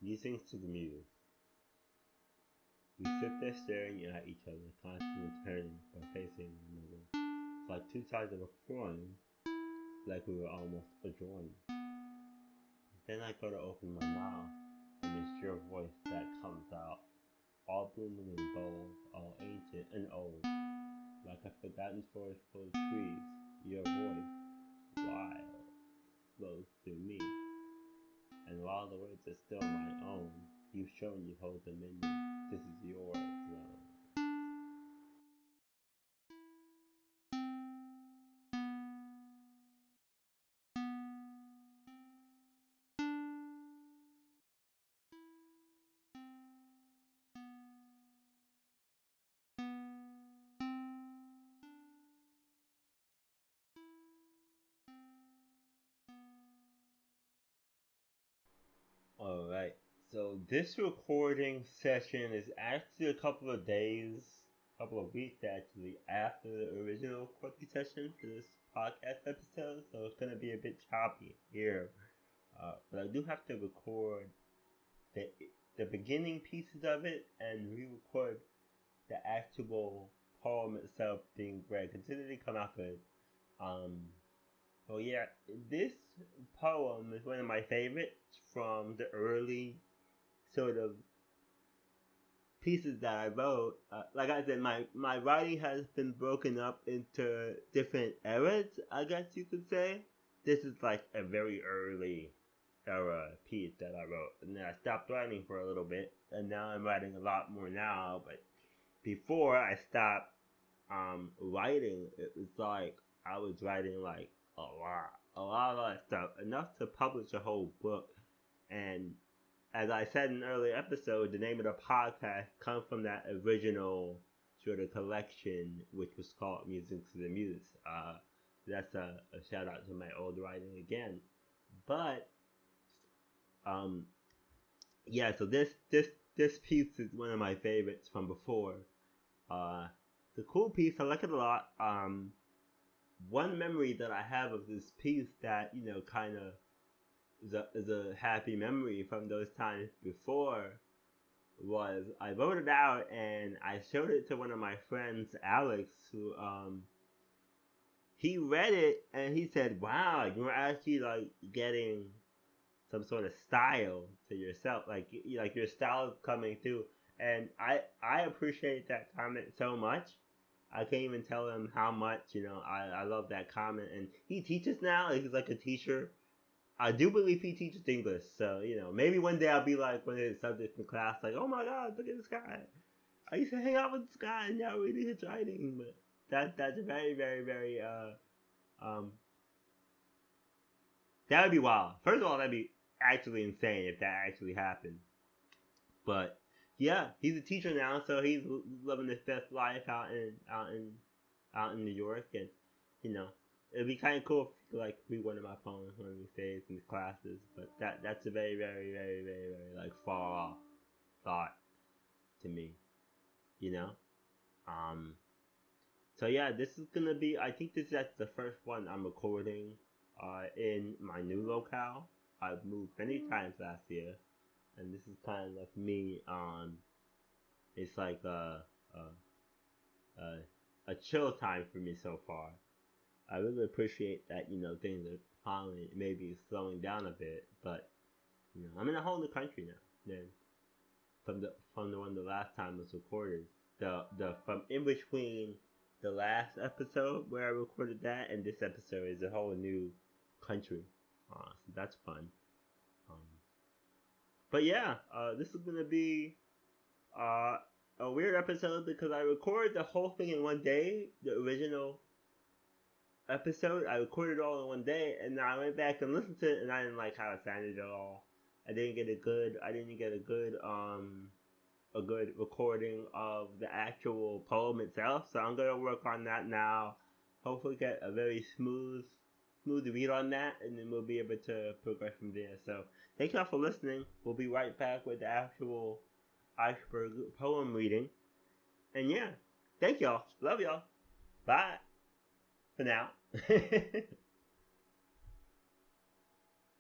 Musings to the Muse. We sit there staring at each other, constantly turning or facing one another. Like two sides of a coin, like we were almost adjoined. Then I go to open my mouth, and it's your voice that comes out, all blooming and bold, all ancient and old, like a forgotten forest full of trees. Your voice, wild, flows through me. And while the words are still my own, you've shown you hold dominion. This is your throne. Alright, so this recording session is actually a couple of days, couple of weeks actually, after the original recording session for this podcast episode, so it's gonna be a bit choppy here. But I do have to record the, the beginning pieces of it and re-record the actual poem itself being read, because it didn't come out good. So yeah, this poem is one of my favorites from the early sort of pieces that I wrote. Like I said, my writing has been broken up into different eras, I guess you could say. This is like a very early era piece that I wrote. And then I stopped writing for a little bit, and now I'm writing a lot more now. But before I stopped writing, it was like I was writing like a lot of stuff, enough to publish a whole book. And as I said in an earlier episode, the name of the podcast comes from that original sort of collection, which was called Musings to the Muse. That's a shout out to my old writing again. But um, yeah, so this piece is one of my favorites from before. Uh, the cool piece, I like it a lot. One memory that I have of this piece that kind of is a happy memory from those times before was I wrote it out and I showed it to one of my friends, Alex, who he read it and he said, "Wow, you're actually like getting some sort of style to yourself, like your style is coming through." And I appreciate that comment so much. I can't even tell him how much I love that comment. And he teaches now. He's like a teacher. I do believe he teaches English, so maybe one day I'll be like one of his subjects in class, like, "Oh my God, look at this guy! I used to hang out with this guy, and now reading his writing." But that's very, very, very um that would be wild. First of all, that'd be actually insane if that actually happened. But yeah, he's a teacher now, so he's living his best life out in New York, and you know, it'd be kind of cool if he could like read one of my poems one of these days in the classes. But that's a very, very, very, very, very like far off thought to me, you know. Um. So yeah, this is gonna be. I think this is the first one I'm recording, in my new locale. I've moved many times last year, and this is kind of like me. It's like a a chill time for me so far. I really appreciate that things are finally maybe slowing down a bit, but I'm in a whole new country now. Then from the one the last time was recorded, the from in between the last episode where I recorded that and this episode is a whole new country. So that's fun. Um, but yeah, this is gonna be uh a weird episode because I recorded the whole thing in one day. The original episode, I recorded it all in one day, and then I went back and listened to it, and I didn't like how it sounded at all. I didn't get a good recording of the actual poem itself. So I'm gonna work on that now. Hopefully, get a very smooth read on that, and then we'll be able to progress from there. So thank y'all for listening. We'll be right back with the actual Iceberg poem reading. And yeah, thank y'all. Love y'all. Bye for now.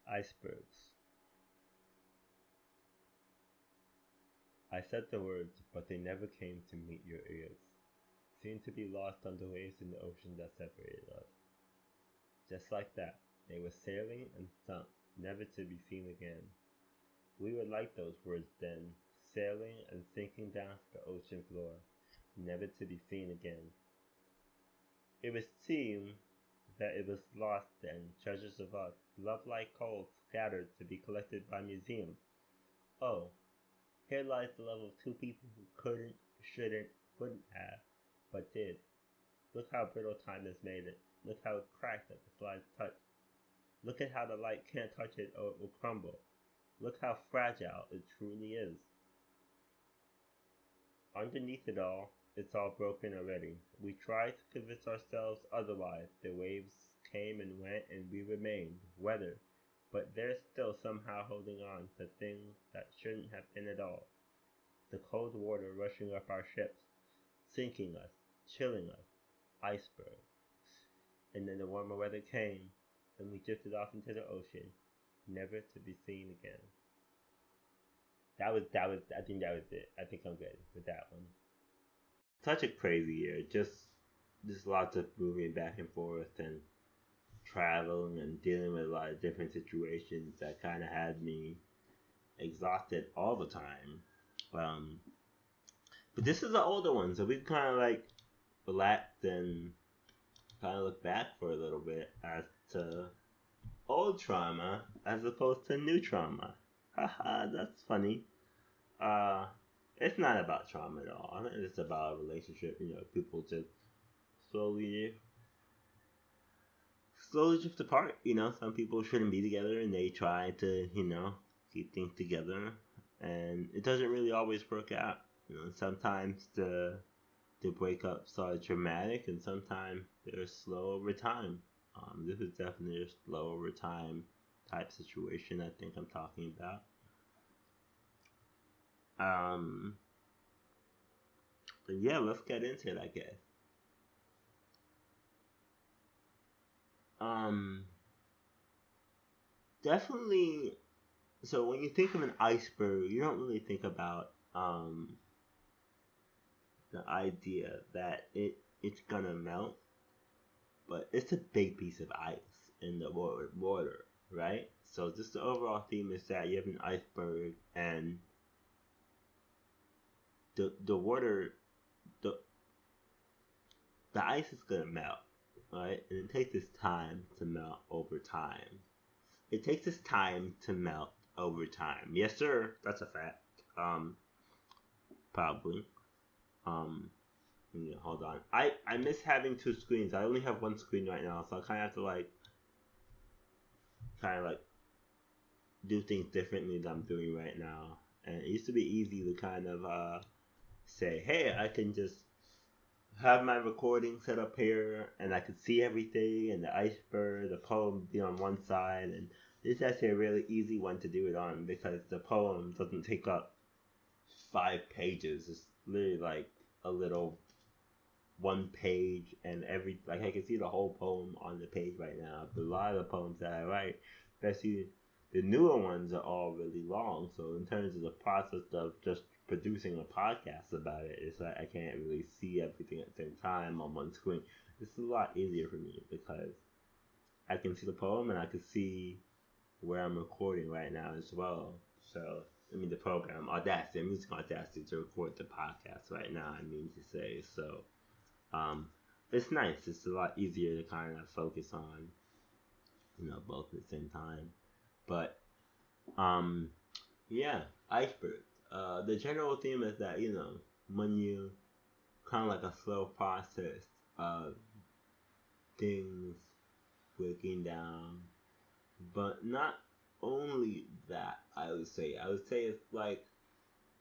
Icebergs. I said the words, but they never came to meet your ears. Seemed to be lost on the waves in the ocean that separated us. Just like that, they were sailing and sunk, never to be seen again. We were like those words then, sailing and sinking down to the ocean floor, never to be seen again. It would seem that it was lost then, treasures of us, love like coal, scattered to be collected by museums. Oh, here lies the love of two people who couldn't, shouldn't, wouldn't have, but did. Look how brittle time has made it. Look how it cracked at the slightest touch. Look at how the light can't touch it or it will crumble. Look how fragile it truly is. Underneath it all, it's all broken already. We tried to convince ourselves otherwise. The waves came and went and we remained, weathered, but they're still somehow holding on to things that shouldn't have been at all. The cold water rushing up our ships, sinking us, chilling us, icebergs. And then the warmer weather came, and we drifted off into the ocean, never to be seen again. I think that was it. I think I'm good with that one. Such a crazy year. Just lots of moving back and forth and traveling and dealing with a lot of different situations that kind of had me exhausted all the time. Um, but this is an older one, so we kind of like relaxed and kind of look back for a little bit as to old trauma as opposed to new trauma. Haha, that's funny. Uh, it's not about trauma at all. It's about a relationship. People just slowly, slowly drift apart. Some people shouldn't be together, and they try to, keep things together, and it doesn't really always work out. Sometimes the breakups are dramatic, and sometimes they're slow over time. This is definitely a slow over time type situation. I think I'm talking about. Um, but yeah, let's get into it, I guess. Um, Definitely. So when you think of an iceberg, you don't really think about the idea that it's gonna melt, but it's a big piece of ice in the water, right? So just the overall theme is that you have an iceberg, and the water, the the ice is gonna melt, right? And it takes this time to melt over time. It takes this time to melt over time. Yes, sir. That's a fact. Probably. Um, yeah, hold on. I miss having two screens. I only have one screen right now, so I kind of have to like do things differently than I'm doing right now. And it used to be easy to kind of say, hey, I can just have my recording set up here, and I could see everything, and the iceberg, the poem be on one side, and it's actually a really easy one to do it on because the poem doesn't take up 5 pages. It's literally like a little one page, and I can see the whole poem on the page right now. But a lot of the poems that I write, especially the newer ones, are all really long. So in terms of the process of just producing a podcast about it, it's like I can't really see everything at the same time on one screen. This is a lot easier for me because I can see the poem and I can see where I'm recording right now as well. So the program Audacity, I'm using Audacity to record the podcast right now. I mean to say so. Um, it's nice. It's a lot easier to kind of focus on, both at the same time. But yeah, icebergs. The general theme is that when you kind of like a slow process of things breaking down, but not only that. I would say it's like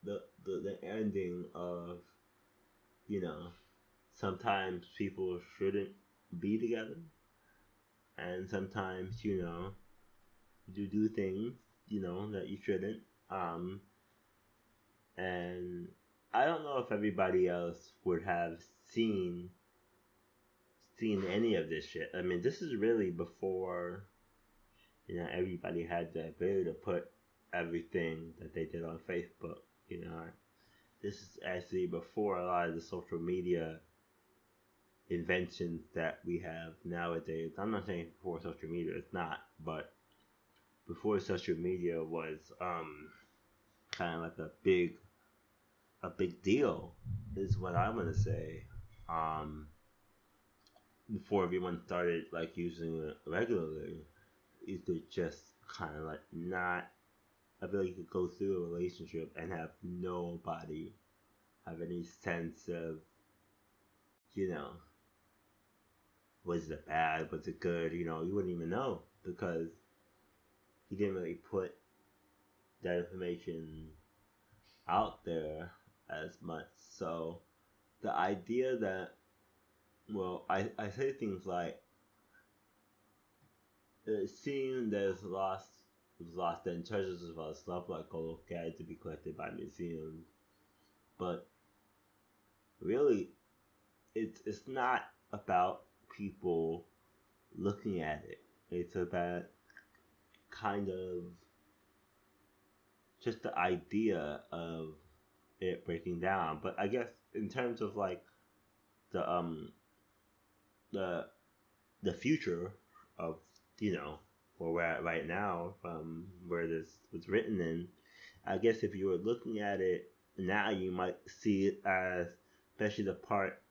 the ending of you know sometimes people shouldn't be together, and sometimes you do things that you shouldn't. Um, and I don't know if everybody else would have seen seen any of this shit. I mean, this is really before everybody had the ability to put everything that they did on Facebook. this is actually before a lot of the social media inventions that we have nowadays. I'm not saying before social media, it's not, but before social media was kind of like a big deal, is what I'm gonna say. Um, Before everyone started like using it regularly, you could just kind of like not. I feel like you could go through a relationship and have nobody have any sense of, you know, was it bad, was it good? You wouldn't even know because he didn't really put that information out there as much. So the idea that, well, I say things like, it seemed there's lost and treasures of us stuff like gold had to be collected by museums, but really it's not about people looking at it. It's about kind of just the idea of it breaking down. But I guess in terms of like the the the future of, where we're at right now, from where this was written in, I guess if you were looking at it now, you might see it as, especially the part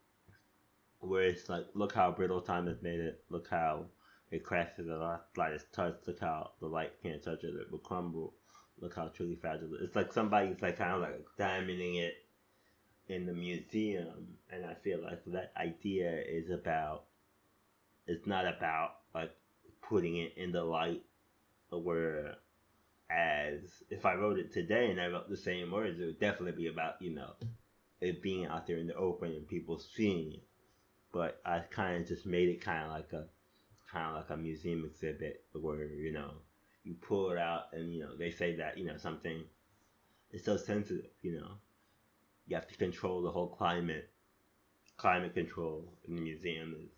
where it's like, look how brittle time has made it, look how it crashes a lot, lightest touch, look how the light can't touch it, it will crumble, look how truly fragile it is. It's like somebody's like kind of like examining it in the museum, and I feel like that idea is about, it's not about like putting it in the light, where, as if I wrote it today and I wrote the same words, it would definitely be about, it being out there in the open and people seeing it. But I kind of just made it kind of like a museum exhibit where, you pull it out, and they say that, something is so sensitive. You have to control the whole climate control in the museum is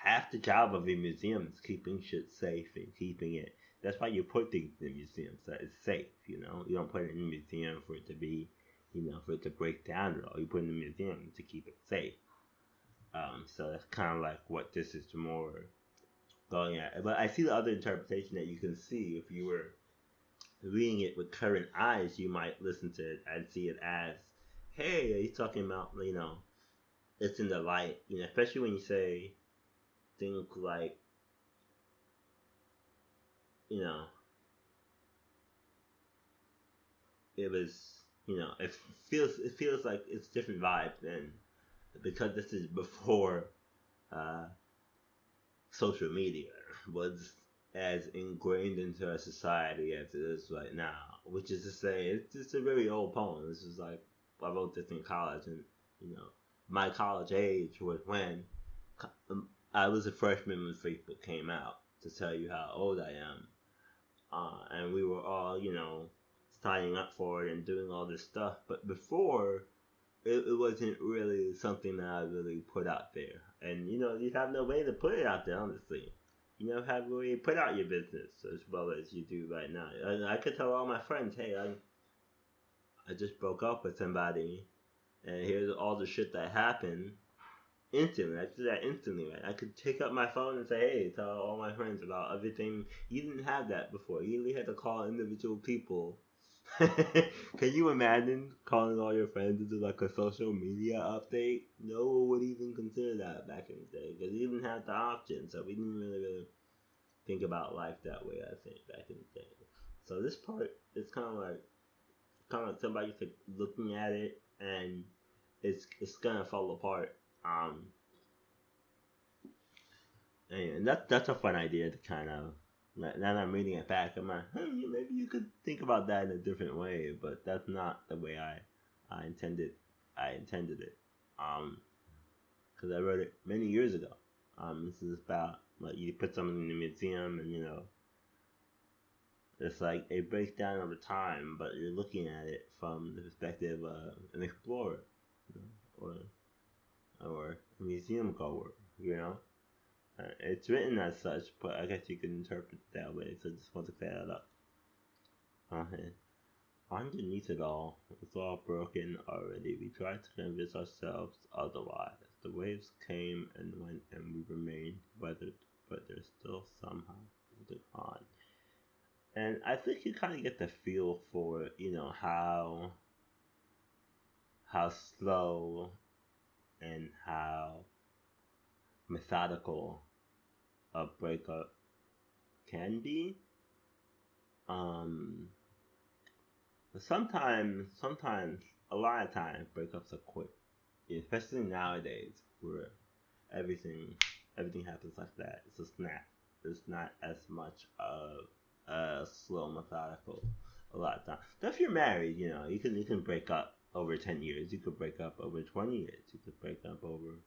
half the job of a museum, is keeping shit safe and keeping it. That's why you put things in museums, so it's safe. You don't put it in a museum for it to be, for it to break down at all. You put it in a museum to keep it safe. So that's kind of like what this is more going at. But I see the other interpretation that you can see if you were reading it with current eyes. You might listen to it and see it as, hey, he's talking about, it's in the light. Especially when you say things like, you know, it was, it feels like it's different vibes, and because this is before uh, social media was as ingrained into our society as it is right now. Which is to say, it's just a very old poem. This is like, I wrote this in college, and my college age was when I was a freshman when Facebook came out. To tell you how old I am, and we were all, signing up for it and doing all this stuff. But before, it wasn't really something that I really put out there. And you have no way to put it out there, honestly. You don't have a way to put out your business as well as you do right now. And I could tell all my friends, hey, I just broke up with somebody, and here's all the shit that happened. Instantly, I could do that instantly, right? I could take up my phone and say, hey, tell all my friends about everything. You didn't have that before. You really had to call individual people. Can you imagine calling all your friends to do like a social media update? No one would even consider that back in the day because you didn't have the option. So we didn't really think about life that way, I think, back in the day. So this part is kind of like somebody's like looking at it, and it's gonna fall apart. And that's a fun idea to kind of, now that I'm reading it back, I'm like, maybe you could think about that in a different way, but that's not the way I intended it. Because I wrote it many years ago. This is about like you put something in a museum, and it's like it breaks down over time, but you're looking at it from the perspective of an explorer, or a museum goer, It's written as such, but I guess you can interpret it that way, so just want to clear that up. Okay. underneath it all, it's all broken already. We tried to convince ourselves otherwise. The waves came and went, and we remained weathered, but they're still somehow holding on. And I think you kind of get the feel for, how slow and how methodical a breakup can be. Um, sometimes, a lot of times, breakups are quick, especially nowadays, where everything everything happens like that. It's a snap. It's not as much of a slow, methodical. A lot of times. So if you're married, you can break up over 10 years. You could break up over 20 years. You could break up over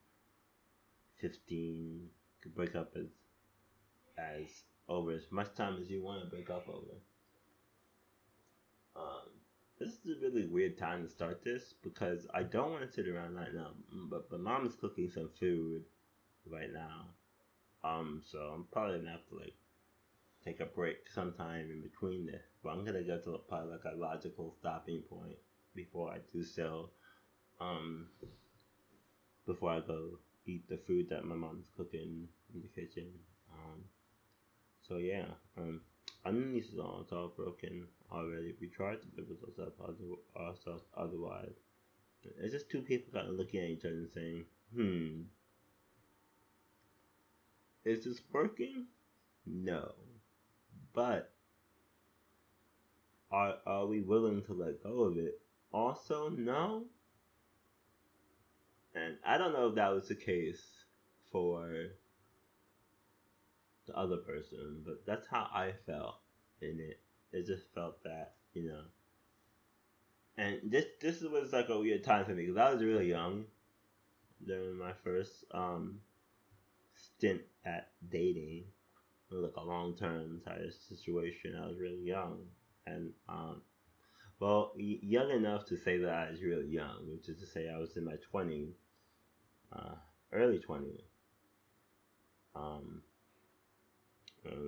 15. You could break up as over as much time as you want to break up over. Um, this is a really weird time to start this because I don't want to sit around right now. But mom is cooking some food right now. So I'm probably gonna have to like take a break sometime in between this. But I'm gonna go to probably like a logical stopping point before I do so. Um, before I go eat the food that my mom's cooking in the kitchen. Um, so yeah. Underneath it all, it's all broken already. We tried to live with ourselves otherwise. It's just two people kind of looking at each other and saying, is this working? No. But are we willing to let go of it? Also, no. And I don't know if that was the case for the other person, but that's how I felt in it. It just felt that, And this was like a weird time for me because I was really young during my first stint at dating. It was like a long term type of situation. I was really young, and well, young enough to say that I was really young, which is to say I was in my 20s, uh, early 20s. Um,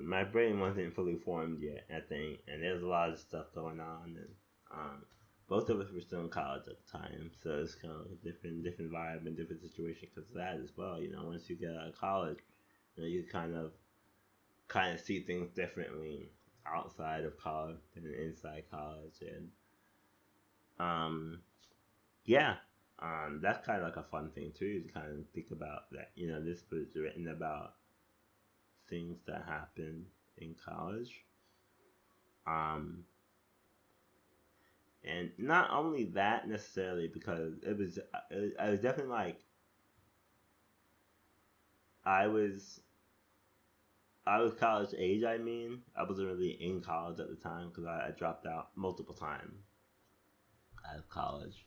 my brain wasn't fully formed yet, I think, and there's a lot of stuff going on, and both of us were still in college at the time, so it's kind of a different vibe and different situation because of that as well. Once you get out of college, you kind of see things differently outside of college than inside college, and um, yeah, that's kind of like a fun thing too to kind of think about that. This was written about things that happened in college. Um, and not only that necessarily because I was definitely like I was I was college age. I mean, I wasn't really in college at the time because I dropped out multiple times out of college,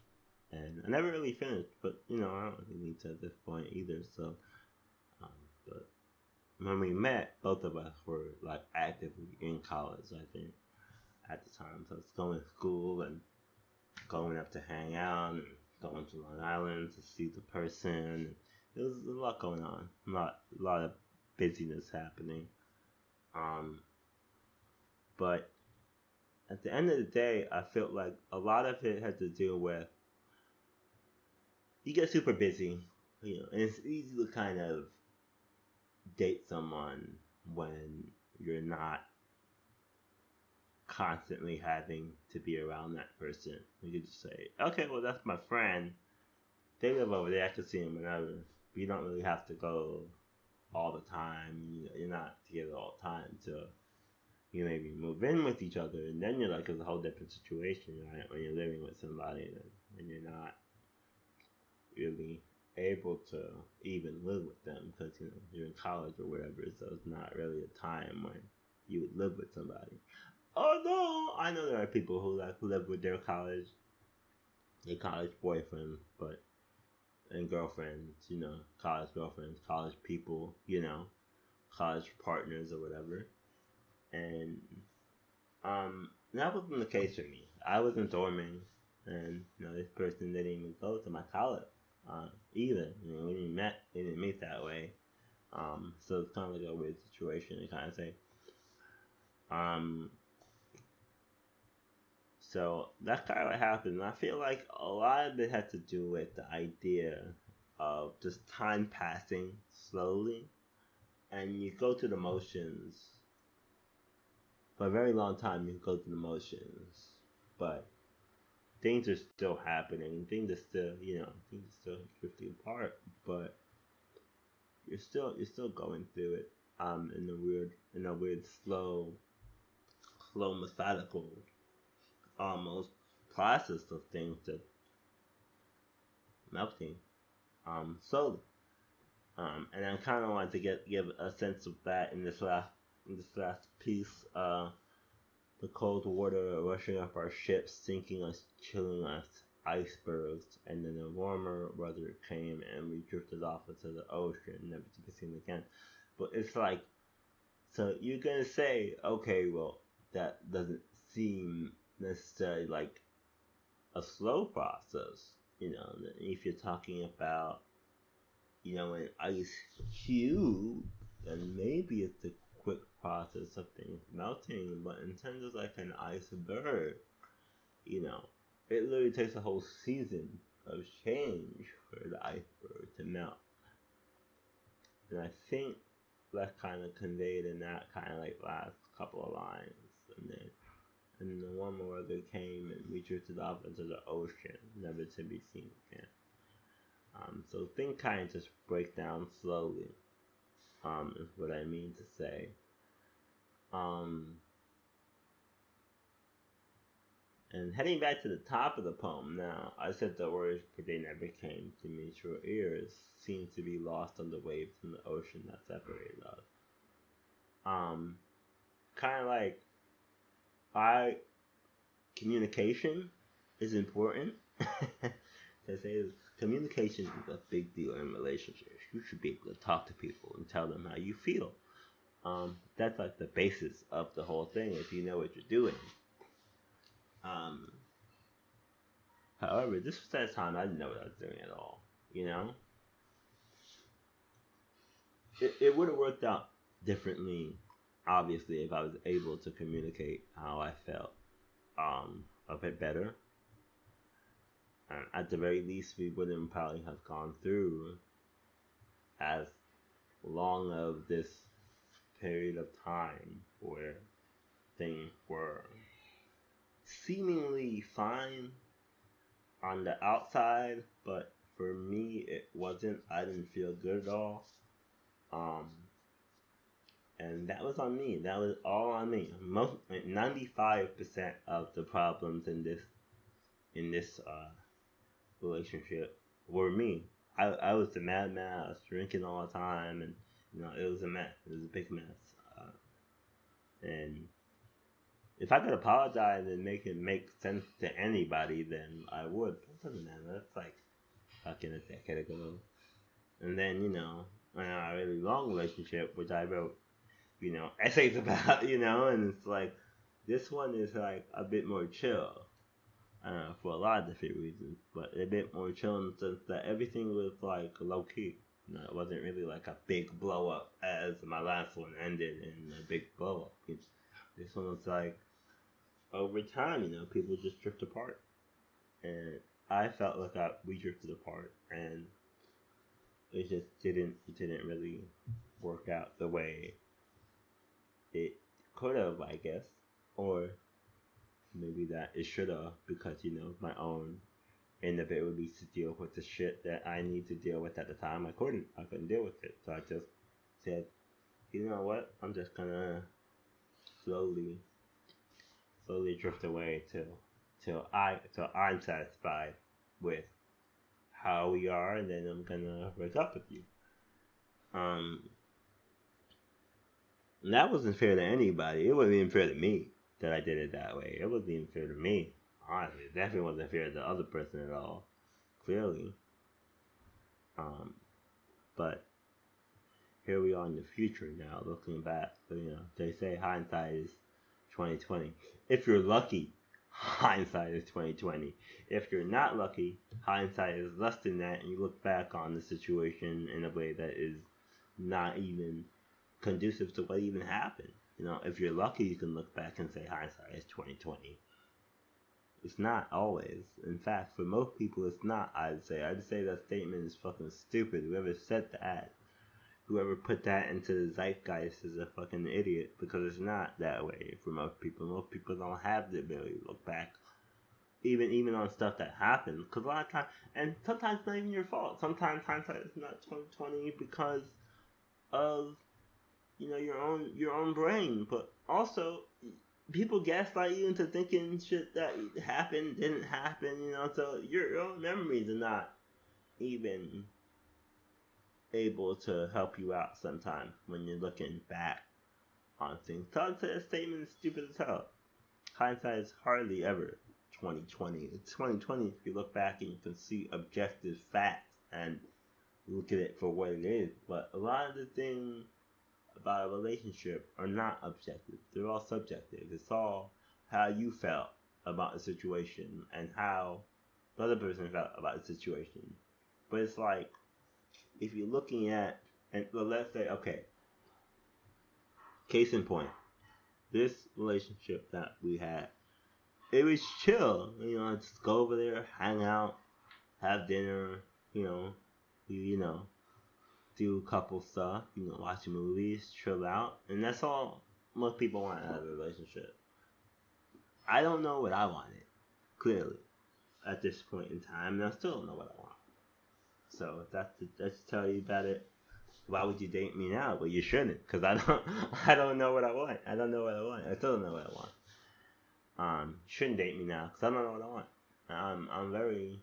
and I never really finished. But I don't really need to at this point either. So, but when we met, both of us were like actively in college. I think at the time, so it's going to school and going up to hang out and going to Long Island to see the person. There was a lot going on, a lot of busyness happening. Um, but at the end of the day, I felt like a lot of it had to do with you get super busy, and it's easy to kind of date someone when you're not constantly having to be around that person. You could just say, okay, well, that's my friend. They live over there. I can see them whenever. But you don't really have to go all the time. You're not together all the time. So you maybe move in with each other, and then you're like, it's a whole different situation, right? When you're living with somebody, and you're not really able to even live with them because you're in college or whatever. So it's not really a time when you would live with somebody. Although I know there are people who like live with their college boyfriends, but and girlfriends, college girlfriends, college people, college partners or whatever. And that wasn't the case for me. I was in dorming, and this person didn't even go to my college either. We didn't meet that way. So it's kind of like a weird situation to kind of say. Um, So that's kind of what happened. And I feel like a lot of it had to do with the idea of just time passing slowly, and you go through the motions for a very long time. You go through the motions, but things are still happening. Things are still, things are still drifting apart, but you're still going through it. In a weird slow methodical almost process of things that melting slowly. And I kind of wanted to give a sense of that in this last piece. The cold water rushing up our ships, sinking us, chilling us, icebergs, and then the warmer weather came and we drifted off into the ocean, never to be seen again. But it's like, so you're gonna say, okay, well, that doesn't seem necessarily like a slow process, if you're talking about, an ice cube, then maybe it's a quick process of things melting, but in terms of like an iceberg, you know, it literally takes a whole season of change for the iceberg to melt. And I think that's kind of conveyed in that kind of like last couple of lines. And then the warmer weather came and we drifted off into the ocean, never to be seen again. So things kind of just break down slowly, is what I mean to say. Um, and heading back to the top of the poem now, I said the words, but they never came to meet your ears, seem to be lost on the waves in the ocean that separated us. Um, Kind of like, I communication is important. They say communication is a big deal in relationships. You should be able to talk to people and tell them how you feel. That's like the basis of the whole thing if you know what you're doing. Um, However, this was that time I didn't know what I was doing at all. You know, it would have worked out differently, obviously, if I was able to communicate how I felt a bit better. At the very least, we wouldn't probably have gone through as long of this period of time where things were seemingly fine on the outside, but for me, it wasn't. I didn't feel good at all. Um, and that was on me. That was all on me. 95% of the problems in this relationship were me. I was the madman. I was drinking all the time, and it was a mess. It was a big mess. And if I could apologize and make it make sense to anybody, then I would. It doesn't matter. That's like fucking a decade ago. And then in a really long relationship, which I wrote essays about, and it's like this one is like a bit more chill. For a lot of different reasons, but a bit more chill in the sense that everything was like low key. It wasn't really like a big blow up as my last one ended in a big blow up. This one was like over time, people just drift apart, and I felt like we drifted apart, and it just didn't really work out the way it could have, I guess, or maybe that it should have, because my own inability to deal with the shit that I need to deal with at the time. I couldn't deal with it, so I just said, you know what? I'm just gonna slowly, slowly drift away till I'm satisfied with how we are, and then I'm gonna break up with you. Um, and that wasn't fair to anybody. It wasn't even fair to me that I did it that way. It wasn't even fair to me. Honestly, it definitely wasn't fair to the other person at all. Clearly. Um, but here we are in the future now, looking back. They say hindsight is 2020. If you're lucky, hindsight is 2020. If you're not lucky, hindsight is less than that, and you look back on the situation in a way that is not even conducive to what even happened. If you're lucky, you can look back and say hindsight is 2020. It's not always. In fact, for most people, it's not. I'd say that statement is fucking stupid. Whoever said that, whoever put that into the zeitgeist is a fucking idiot because it's not that way for most people. Most people don't have the ability to look back, even on stuff that happened. Because a lot of times, and sometimes it's not even your fault. Sometimes hindsight is not 2020 because of your own brain, but also people gaslight you into thinking shit that happened didn't happen. So your own memories are not even able to help you out sometimes when you're looking back on things. So I'd say that statement is stupid as hell. Hindsight is hardly ever 2020. It's 2020 if you look back and you can see objective facts and look at it for what it is. But a lot of the things about a relationship are not objective. They're all subjective. It's all how you felt about the situation and how the other person felt about the situation. But it's like if you're looking at, and let's say, okay, case in point, this relationship that we had, it was chill. Just go over there, hang out, have dinner. You know, do a couple stuff. Watch movies, chill out, and that's all most people want out of a relationship. I don't know what I wanted, clearly, at this point in time, and I still don't know what I want. So that's tell you about it. Why would you date me now? Well, you shouldn't, cause I don't I don't know what I want. I don't know what I want. I still don't know what I want. Shouldn't date me now, cause I don't know what I want. I'm very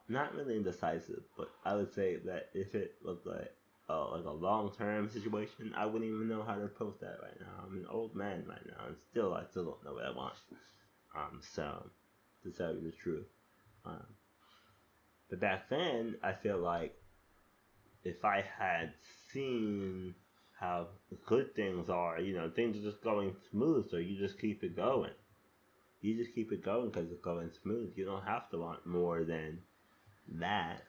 not really indecisive, but I would say that if it was like a long term situation, I wouldn't even know how to approach that right now. I'm an old man right now, and I still don't know what I want. So to tell you the truth, um, but back then, I feel like if I had seen how good things are, things are just going smooth, so you just keep it going. You just keep it going because it's going smooth. You don't have to want more than that.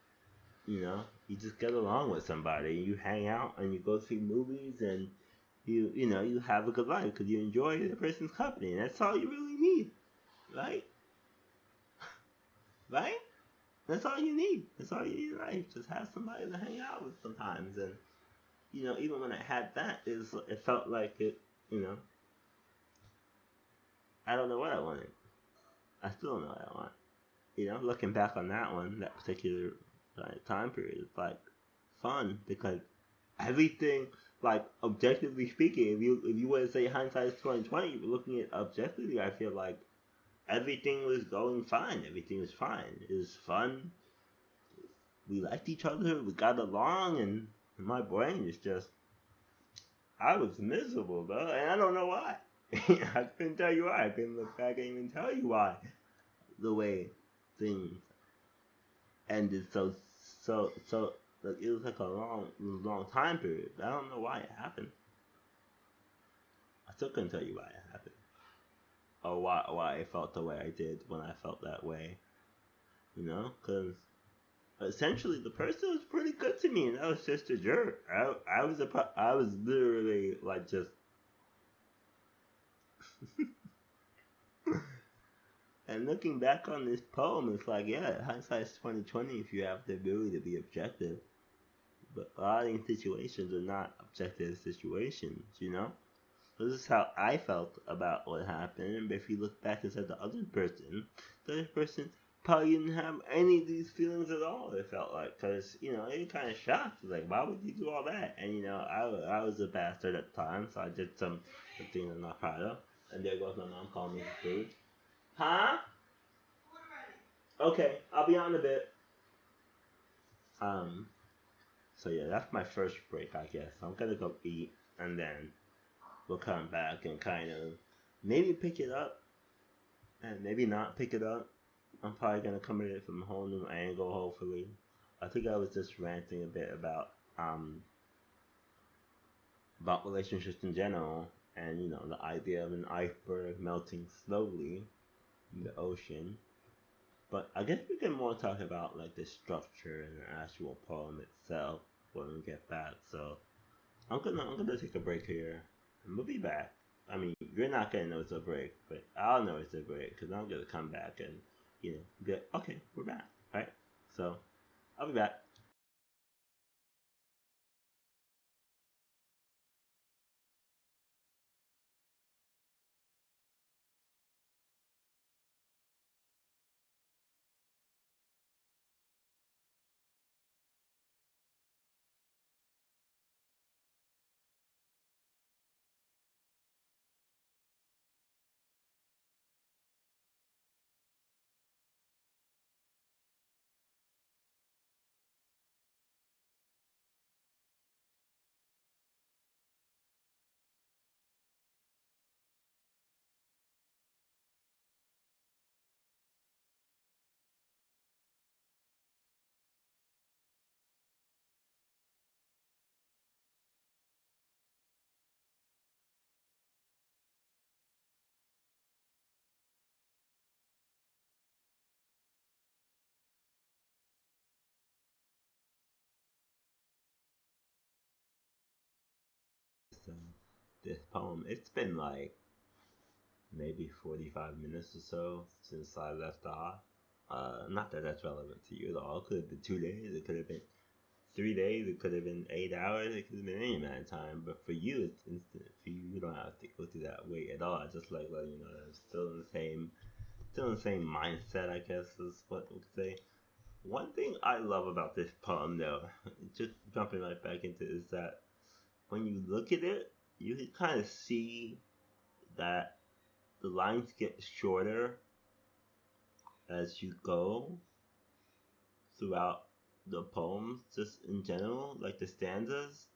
You just get along with somebody. You hang out and you go see movies and you have a good life because you enjoy the person's company. And that's all you really need, right? Right? That's all you need. That's all you need in life. Just have somebody to hang out with sometimes. And even when I had that, it felt like it. You know, I don't know what I wanted. I still don't know what I want. Looking back on that one, that particular time period, it's like fun because everything, like objectively speaking, if you were to say hindsight is 2020, looking at objectively, I feel like everything was going fine. Everything was fine. It was fun. We liked each other. We got along, and my brain is just, I was miserable, bro, and I don't know why. I couldn't tell you why. I couldn't look back and even tell you why. The way things ended so like it was like a long time period. I don't know why it happened. I still couldn't tell you why it happened. Or why I felt the way I did when I felt that way. Because essentially the person was pretty good to me, and I was just a jerk. I was literally like just. And looking back on this poem, it's like, yeah, hindsight's 2020 if you have the ability to be objective. But a lot of these situations are not objective situations. This is how I felt about what happened. But if you look back and said the other person probably didn't have any of these feelings at all. It felt like, because they were kind of shocked. Like, why would you do all that? And I was a bastard at the time, so I did some things I'm not proud of. And there goes my mom calling me for food. Huh? Okay, I'll be on in a bit. Um. So yeah, that's my first break, I guess. I'm gonna go eat, and then we'll come back and kind of maybe pick it up and maybe not pick it up. I'm probably gonna come at it from a whole new angle, hopefully. I think I was just ranting a bit about relationships in general, and the idea of an iceberg melting slowly in the ocean. But I guess we can more talk about like the structure and the actual poem itself when we get back. So I'm gonna take a break here, and we'll be back. I mean, you're not gonna know it's a break, but I'll know it's a break because I'm gonna come back and be like, okay, we're back, right? So I'll be back. So this poem, it's been like maybe 45 minutes or so since I left off. Not that that's relevant to you at all. It could have been 2 days. It could have been 3 days. It could have been 8 hours. It could have been any amount of time. But for you, it's instant. For you, you don't have to go through that wait at all. I just like letting you know that I'm still in the same mindset. I guess is what we could say. One thing I love about this poem, though, just jumping right back into, it, is that when you look at it, you can kind of see that the lines get shorter as you go throughout the poems, just in general, like the stanzas.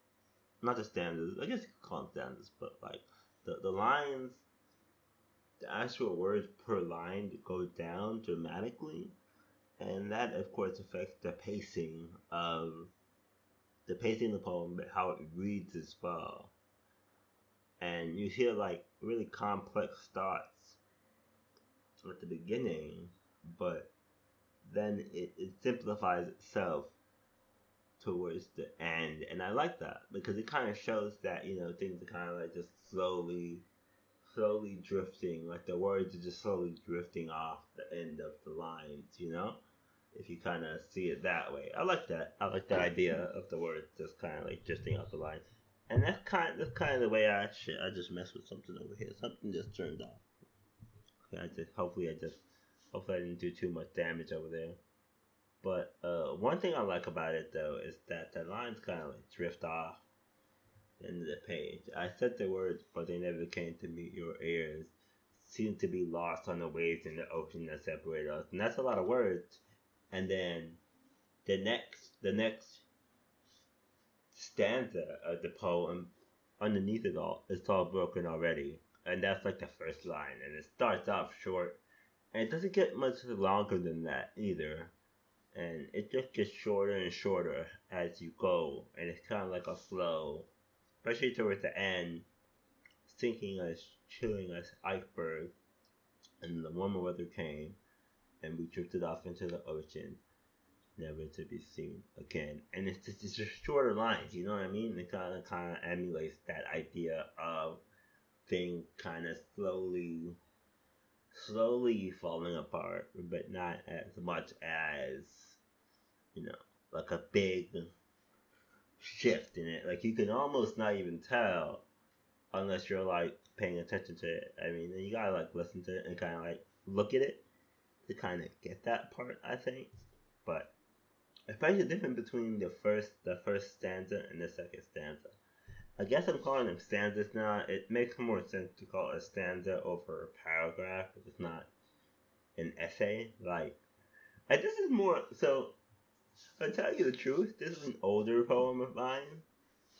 Not the stanzas, I guess you could call them stanzas, but like the lines, the actual words per line go down dramatically, and that of course affects the pacing of the poem, but how it reads as well. And you hear like really complex thoughts at the beginning, but then it simplifies itself towards the end, and I like that because it kind of shows that things are kind of like just slowly drifting, like the words are just slowly drifting off the end of the lines. If you kind of see it that way, I like that. I like that idea of the words just kind of like drifting off the line, and that's kind of the way I just messed with something over here. Something just turned off. Okay, hopefully I didn't do too much damage over there. But one thing I like about it though is that the lines kind of like drift off the end of the page. I said the words, but they never came to meet your ears. Seem to be lost on the waves in the ocean that separate us, and that's a lot of words. And then the next stanza of the poem, underneath it all, it's all broken already, and that's like the first line, and it starts off short, and it doesn't get much longer than that either, and it just gets shorter and shorter as you go, and it's kind of like a flow, especially towards the end, sinking us, chilling us icebergs, and the warmer weather came, and we drifted off into the ocean, never to be seen again. And it's just shorter lines, you know what I mean? It kind of emulates that idea of things kind of slowly falling apart, but not as much as you know, like a big shift in it. Like you can almost not even tell unless you're like paying attention to it. I mean, you gotta like listen to it and kind of like look at it to kind of get that part. I think, but especially the difference between the first stanza and the second stanza. I guess I'm calling them stanzas now. It makes more sense to call it a stanza over a paragraph if it's not an essay. Like, and this is more so. I'll tell you the truth. This is an older poem of mine.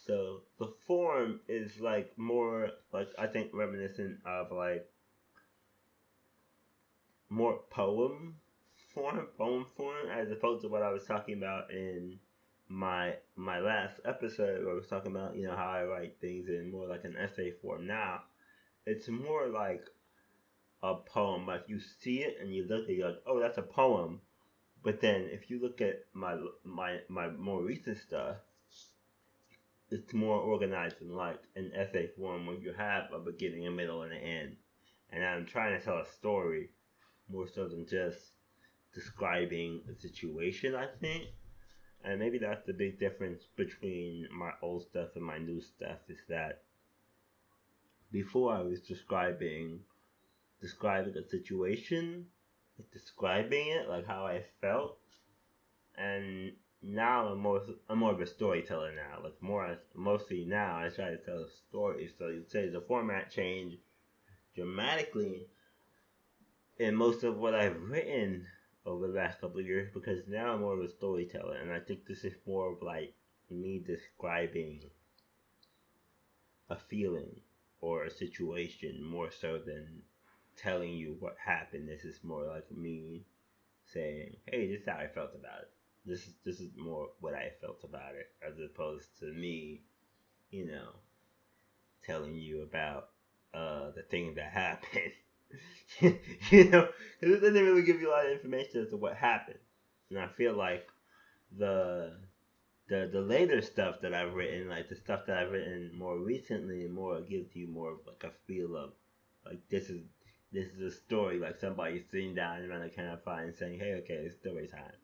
So the form is like more like I think reminiscent of like more poem form, as opposed to what I was talking about in my last episode where I was talking about, how I write things in more like an essay form. Now it's more like a poem. Like you see it and you look at it, you're like, oh, that's a poem. But then if you look at my more recent stuff, it's more organized than like an essay form where you have a beginning, a middle, and an end. And I'm trying to tell a story more so than just describing a situation, I think. And maybe that's the big difference between my old stuff and my new stuff is that before I was describing a situation, describing it like how I felt, and now I'm more of a storyteller now. Like mostly now I try to tell a story. So you say the format changed dramatically in most of what I've written over the last couple of years because now I'm more of a storyteller, and I think this is more of like me describing a feeling or a situation more so than telling you what happened. This is more like me saying, "Hey, this is how I felt about it. This is more what I felt about it," as opposed to me, you know, telling you about the thing that happened. You know, 'cause it doesn't really give you a lot of information as to what happened. And I feel like the the later stuff that I've written, like the stuff that I've written more recently, more gives you more of like a feel of like this is a story, like somebody sitting down around a campfire and saying, "Hey, okay, it's story time."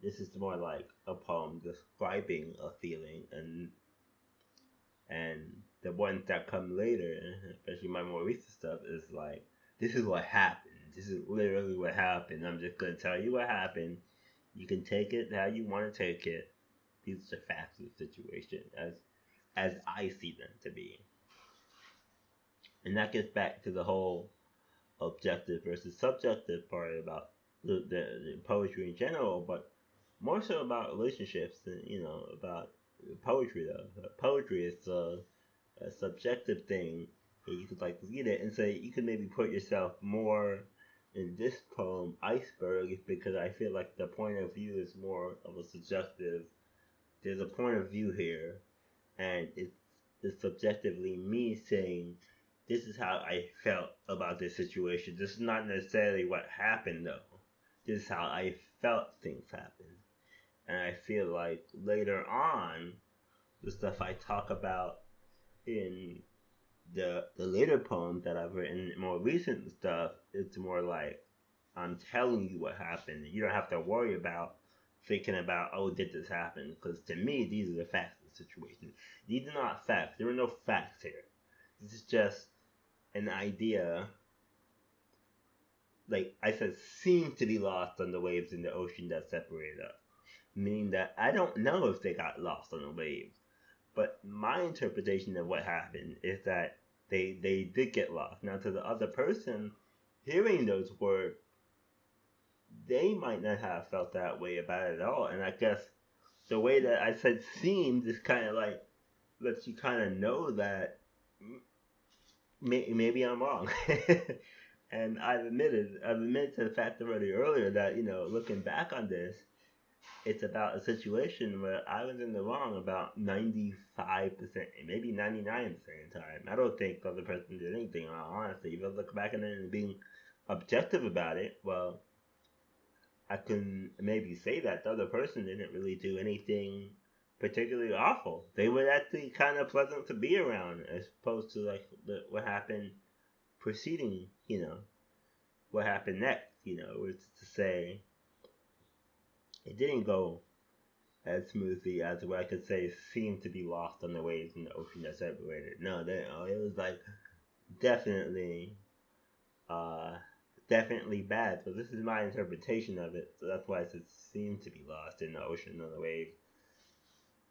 This is more like a poem describing a feeling, and the ones that come later, especially my more recent stuff, is like this is what happened. This is literally what happened. I'm just gonna tell you what happened. You can take it how you want to take it. These are the facts of the situation as I see them to be. And that gets back to the whole objective versus subjective part about the poetry in general, but more so about relationships than about poetry though. Poetry is a subjective thing. And you could like read it and say you could maybe put yourself more in this poem, Icebergs, because I feel like the point of view is more of a subjective. There's a point of view here, and it's subjectively me saying this is how I felt about this situation. This is not necessarily what happened though. This is how I felt things happen. And I feel like later on, the stuff I talk about in the later poems that I've written, more recent stuff, it's more like I'm telling you what happened. You don't have to worry about thinking about, oh, did this happen? Because to me, these are the facts of the situation. These are not facts. There are no facts here. This is just an idea. Like I said, seemed to be lost on the waves in the ocean that separated us. Meaning that I don't know if they got lost on the waves. But my interpretation of what happened is that they did get lost. Now, to the other person hearing those words, they might not have felt that way about it at all. And I guess the way that I said seemed is kind of like lets you kind of know that maybe I'm wrong. And I've admitted to the fact already earlier that looking back on this, it's about a situation where I was in the wrong about 95%, maybe 99% of the time. I don't think the other person did anything wrong, honestly. If I look back at it and being objective about it, well, I can maybe say that the other person didn't really do anything particularly awful. They were actually kind of pleasant to be around, as opposed to like what happened preceding, what happened next, which is to say, it didn't go as smoothly as what I could say seemed to be lost on the waves in the ocean that separated. No, it was like definitely, uh, definitely bad. So this is my interpretation of it. So that's why I said seemed to be lost in the ocean on the waves.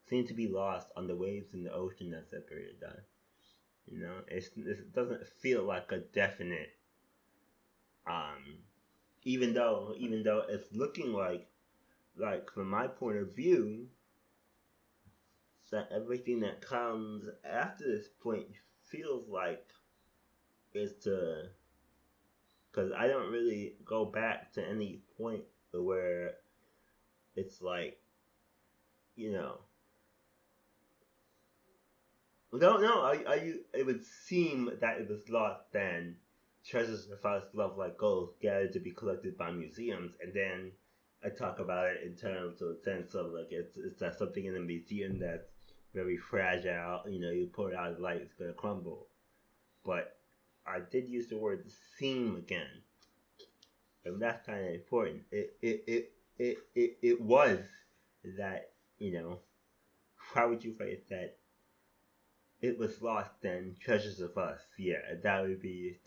Seemed to be lost on the waves in the ocean that separated them. It doesn't feel like a definite. Um, even though it's looking like from my point of view, that everything that comes after this point feels like is to, because I don't really go back to any point where it's like, you know, no, it would seem that it was lost then. Treasures of us love like gold, gathered to be collected by museums, and then I talk about it in terms of a sense of like it's that something in a museum that's very fragile. You pour it out of light, it's gonna crumble. But I did use the word seem again, and that's kind of important. It was that how would you phrase that? It was lost then, treasures of us. Yeah, that would be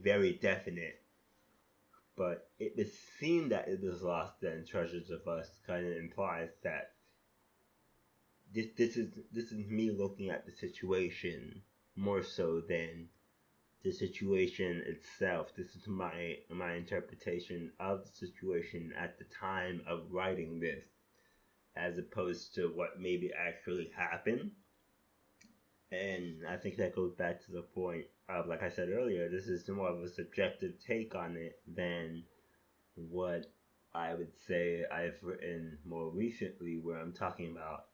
very definite. But it would seem that it was lost then, treasures of us kind of implies that this is me looking at the situation more so than the situation itself. This is my interpretation of the situation at the time of writing this, as opposed to what maybe actually happened. And I think that goes back to the point of, like I said earlier, this is more of a subjective take on it than what I would say I've written more recently, where I'm talking about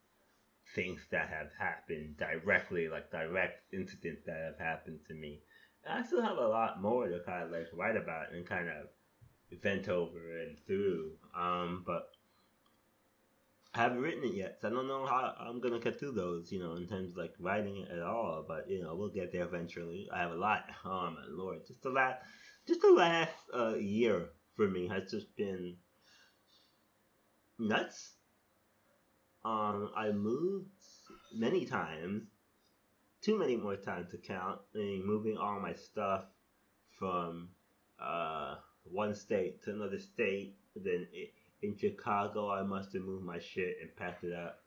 things that have happened directly, like direct incidents that have happened to me. And I still have a lot more to kind of like write about and kind of vent over and through. But I haven't written it yet, so I don't know how I'm gonna get through those, in terms of like writing it at all. But we'll get there eventually. I have a lot. Oh my lord, just the last year for me has just been nuts. I moved many times, too many more times to count. I mean, moving all my stuff from uh, one state to another state. Then in Chicago, I must have moved my shit and packed it up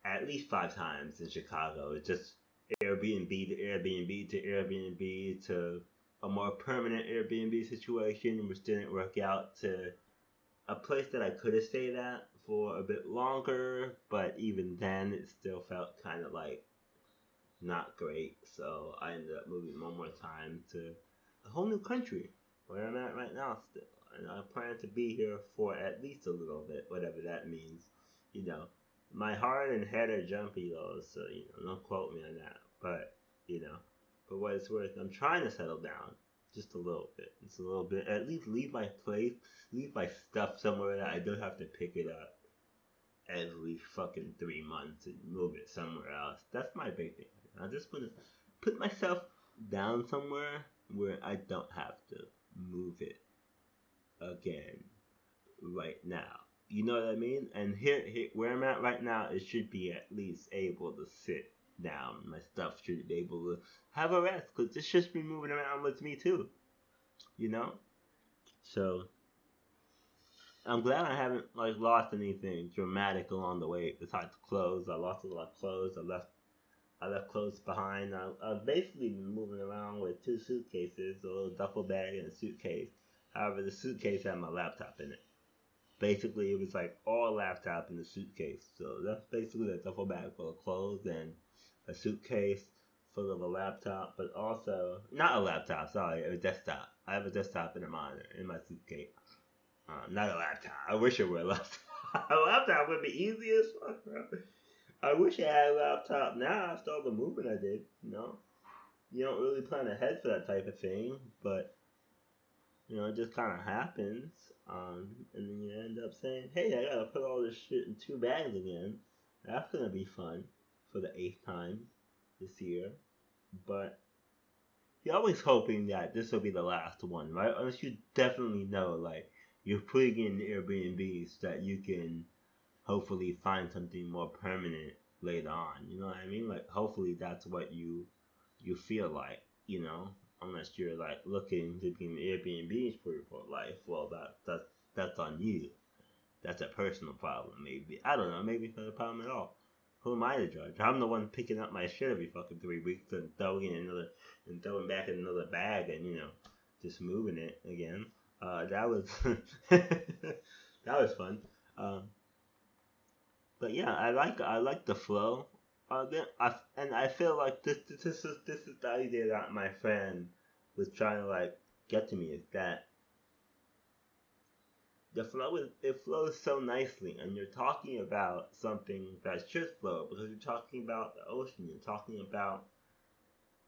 at least 5 times in Chicago. It's just Airbnb to Airbnb to Airbnb to a more permanent Airbnb situation, which didn't work out, to a place that I could have stayed at for a bit longer, but even then it still felt kind of like not great. So I ended up moving one more time to a whole new country where I'm at right now still. And I plan to be here for at least a little bit, whatever that means. You know, my heart and head are jumpy though, so don't quote me on that. But for what it's worth, I'm trying to settle down just a little bit. Just a little bit. At least leave my place, leave my stuff somewhere that I don't have to pick it up every fucking 3 months and move it somewhere else. That's my big thing. I just want to put myself down somewhere where I don't have to move it again right now. You know what I mean? And here where I'm at right now, it should be at least able to sit down. My stuff should be able to have a rest, because this should be moving around with me too. You know? So I'm glad I haven't like lost anything dramatic along the way besides clothes. I lost a lot of clothes. I left clothes behind. I've basically been moving around with 2 suitcases, a little duffel bag and a suitcase. However, the suitcase had my laptop in it. Basically, it was like all laptop in the suitcase. So that's basically a duffel bag full of clothes and a suitcase full of a laptop, but also not a laptop. Sorry, a desktop. I have a desktop and a monitor in my suitcase. Not a laptop. I wish it were a laptop. A laptop would be easy as fuck, bro. I wish I had a laptop now after all the movement I did. You don't really plan ahead for that type of thing, but it just kind of happens. And then you end up saying, "Hey, I gotta put all this shit in 2 bags again." That's gonna be fun for the 8th time this year. But you're always hoping that this will be the last one, right? Unless you definitely know, like, you're putting in Airbnbs that you can hopefully find something more permanent later on. You know what I mean? Like, hopefully that's what you feel like. Unless you're like looking to be in Airbnbs for your whole life. Well, that's on you. That's a personal problem, maybe. I don't know. Maybe it's not a problem at all. Who am I to judge? I'm the one picking up my shit every fucking 3 weeks and throwing back in another bag and just moving it again. That was that was fun. Um, but yeah, I like the flow of it. I feel like this is the idea that my friend was trying to like get to me, is that it flows so nicely, and you're talking about something that should flow because you're talking about the ocean. You're talking about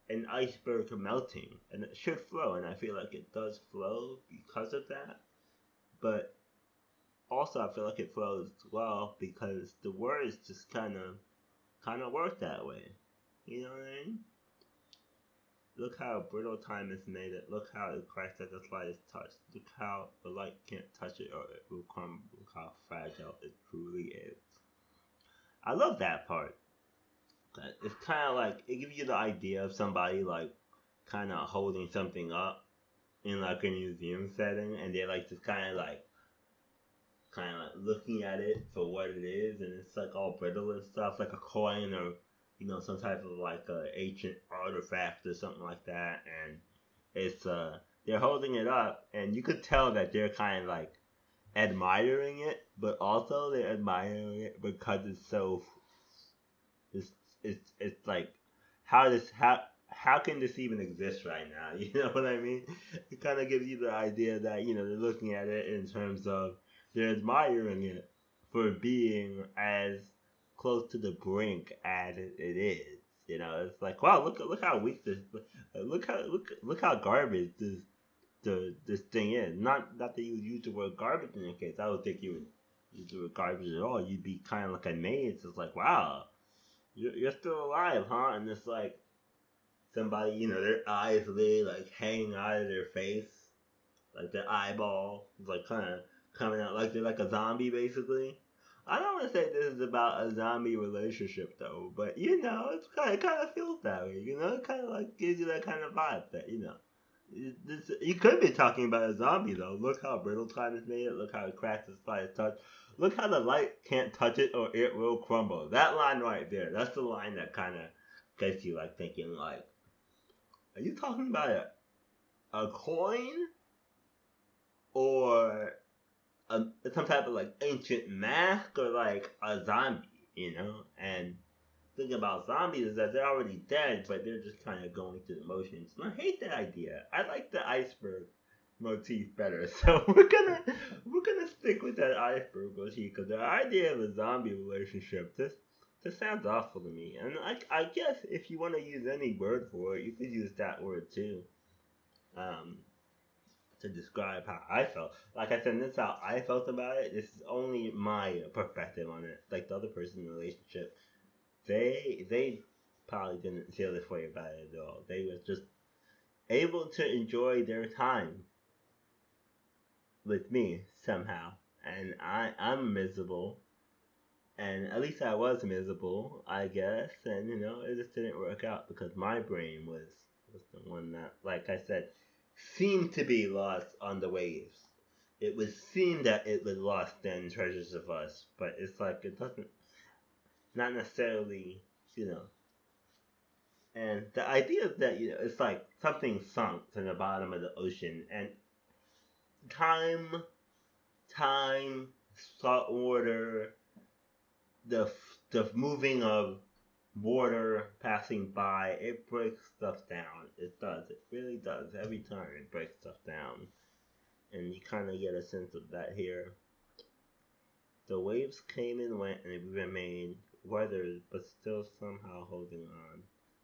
an iceberg melting, and it should flow, and I feel like it does flow because of that. But also I feel like it flows well because the words just kind of work that way. You know what I mean? Look how brittle time has made it. Look how it cracks at the slightest touch. Look how the light can't touch it or it will crumble. Look how fragile it truly is. I love that part. It's kind of like it gives you the idea of somebody like kind of holding something up in like a museum setting, and they're like just kind of like looking at it for what it is, and it's like all brittle and stuff, like a coin or some type of like a ancient artifact or something like that, and it's they're holding it up, and you could tell that they're kind of like admiring it, but also they're admiring it because it's it's like how can this even exist right now? You know what I mean? It kind of gives you the idea that they're looking at it in terms of they're admiring it for being as close to the brink as it is. It's like wow, look how weak this look how garbage this thing is. Not that you would use the word garbage in your case. I would think you would use the word garbage at all. You'd be kind of like amazed. It's like wow, you're still alive, huh? And it's like somebody, their eyes literally like hanging out of their face, like their eyeball is like kind of coming out like they're like a zombie basically. I don't want to say this is about a zombie relationship though, but it kind of feels that way. It kind of like gives you that kind of vibe that you could be talking about a zombie though. Look how brittle time is made. Look how it cracks its by its touch. Look how the light can't touch it or it will crumble. That line right there. That's the line that kind of gets you like thinking like, are you talking about a coin or some type of like ancient mask or like a zombie? And thing about zombies is that they're already dead, but they're just kind of going through the motions. And I hate that idea. I like the iceberg motif better, so we're gonna stick with that iceberg motif because the idea of a zombie relationship just sounds awful to me. And I guess if you want to use any word for it, you could use that word too. Um, to describe how I felt. Like I said, this is how I felt about it. This is only my perspective on it. Like the other person in the relationship, they probably didn't feel this way about it at all. They was just able to enjoy their time with me somehow, and I'm miserable, and at least I was miserable, I guess, and it just didn't work out because my brain was the one that, like I said, seemed to be lost on the waves. It was seen that it was lost in Treasures of Us, but it's like it doesn't, not necessarily, you know, And the idea is that it's like something sunk to the bottom of the ocean, and time, time, salt water, the the moving of water passing by, it breaks stuff down. It does. It really does. Every time it breaks stuff down, and you kind of get a sense of that here. The waves came and went, and it remained weathered, but still somehow holding on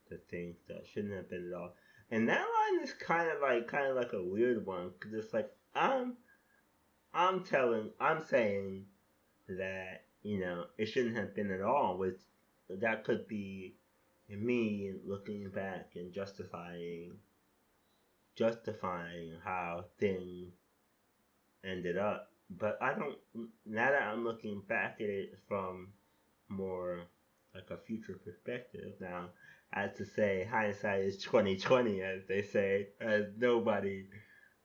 to things that shouldn't have been at all. And that line is kind of like a weird one, because it's like I'm saying that it shouldn't have been at all. Which that could be me looking back and justifying how things ended up. But I don't. Now that I'm looking back at it from more like a future perspective now, as to say hindsight is 2020, as they say, as nobody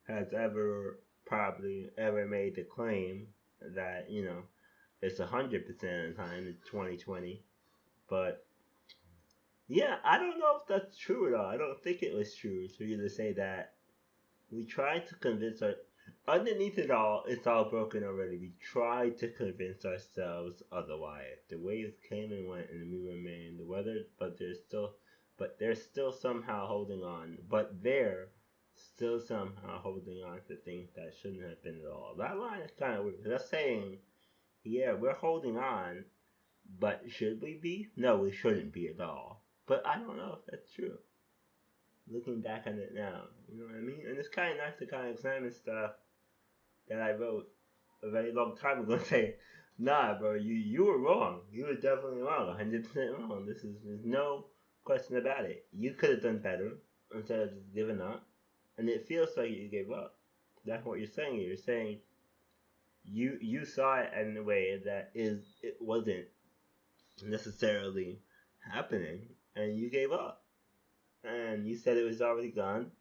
has ever probably ever made the claim that it's 100% of the time it's 2020. But yeah, I don't know if that's true at all. I don't think it was true for you to say that we tried to convince our underneath it all, it's all broken already. We tried to convince ourselves otherwise. The waves came and went, and we remained. The weather, they're still somehow holding on. But they're still somehow holding on to things that shouldn't have been at all. That line is kind of weird. They're saying, yeah, we're holding on, but should we be? No, we shouldn't be at all. But I don't know if that's true. Looking back on it now, you know what I mean? And it's kind of nice to kind of examine stuff that I wrote a very long time ago and say, nah, bro, you were wrong. You were definitely wrong, 100% wrong. There's no question about it. You could have done better instead of just giving up, and it feels like you gave up. That's what you're saying. You're saying you saw it in a way that it wasn't necessarily happening, and you gave up. And you said it was already gone.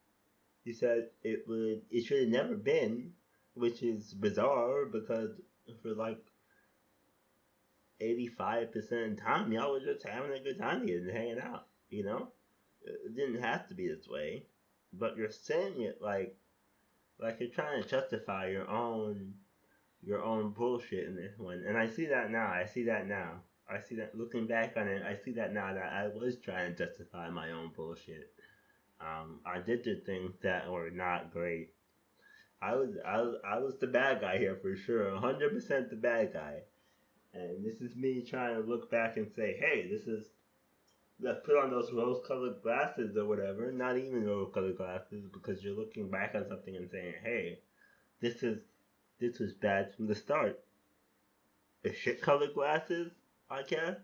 You said it should have never been, which is bizarre because for like 85% of the time y'all were just having a good time together and hanging out. You know, it didn't have to be this way, but you're saying it like you're trying to justify your own bullshit in this one. And I see that now. I see that now. I see that looking back on it. I see that now that I was trying to justify my own bullshit. I did the things that were not great. I was the bad guy here for sure, 100% the bad guy. And this is me trying to look back and say, hey, let's put on those rose-colored glasses or whatever. Not even rose-colored glasses, because you're looking back on something and saying, hey, this is this was bad from the start. The shit-colored glasses, I guess.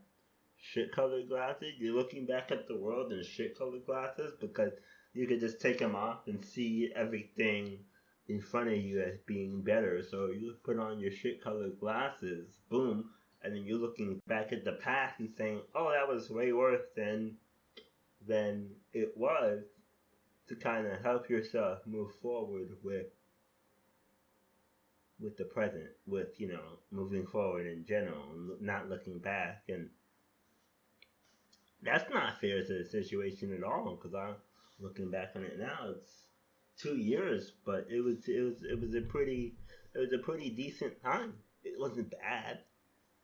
Shit-colored glasses. You're looking back at the world in shit-colored glasses because you could just take them off and see everything in front of you as being better. So you put on your shit-colored glasses, boom, and then you're looking back at the past and saying, "Oh, that was way worse than it was," to kind of help yourself move forward with the present, with moving forward in general, not looking back. And that's not fair to the situation at all. Because I'm looking back on it now. It's 2 years, but it was a pretty decent time. It wasn't bad.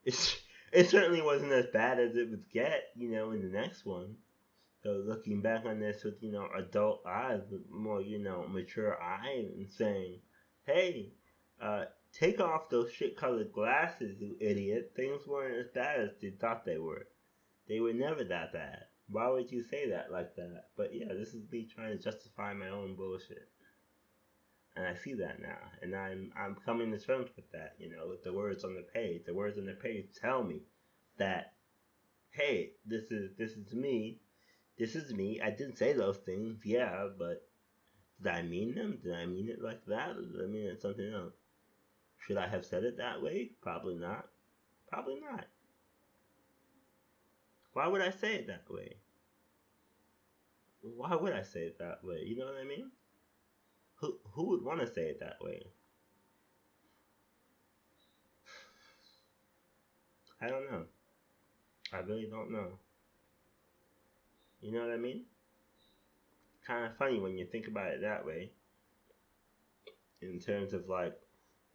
It's it certainly wasn't as bad as it would get, in the next one. So looking back on this with adult eyes, with more mature eyes, and saying, "Hey, take off those shit-colored glasses, you idiot. Things weren't as bad as you thought they were. They were never that bad. Why would you say that like that?" But yeah, this is me trying to justify my own bullshit, and I see that now, and I'm coming to terms with that. With the words on the page. The words on the page tell me that, hey, this is me. This is me. I didn't say those things, yeah, but did I mean them? Did I mean it like that? Or did I mean it something else? Should I have said it that way? Probably not. Probably not. Why would I say it that way? Why would I say it that way? You know what I mean? Who would want to say it that way? I don't know. I really don't know. You know what I mean? Kind of funny when you think about it that way. In terms of like,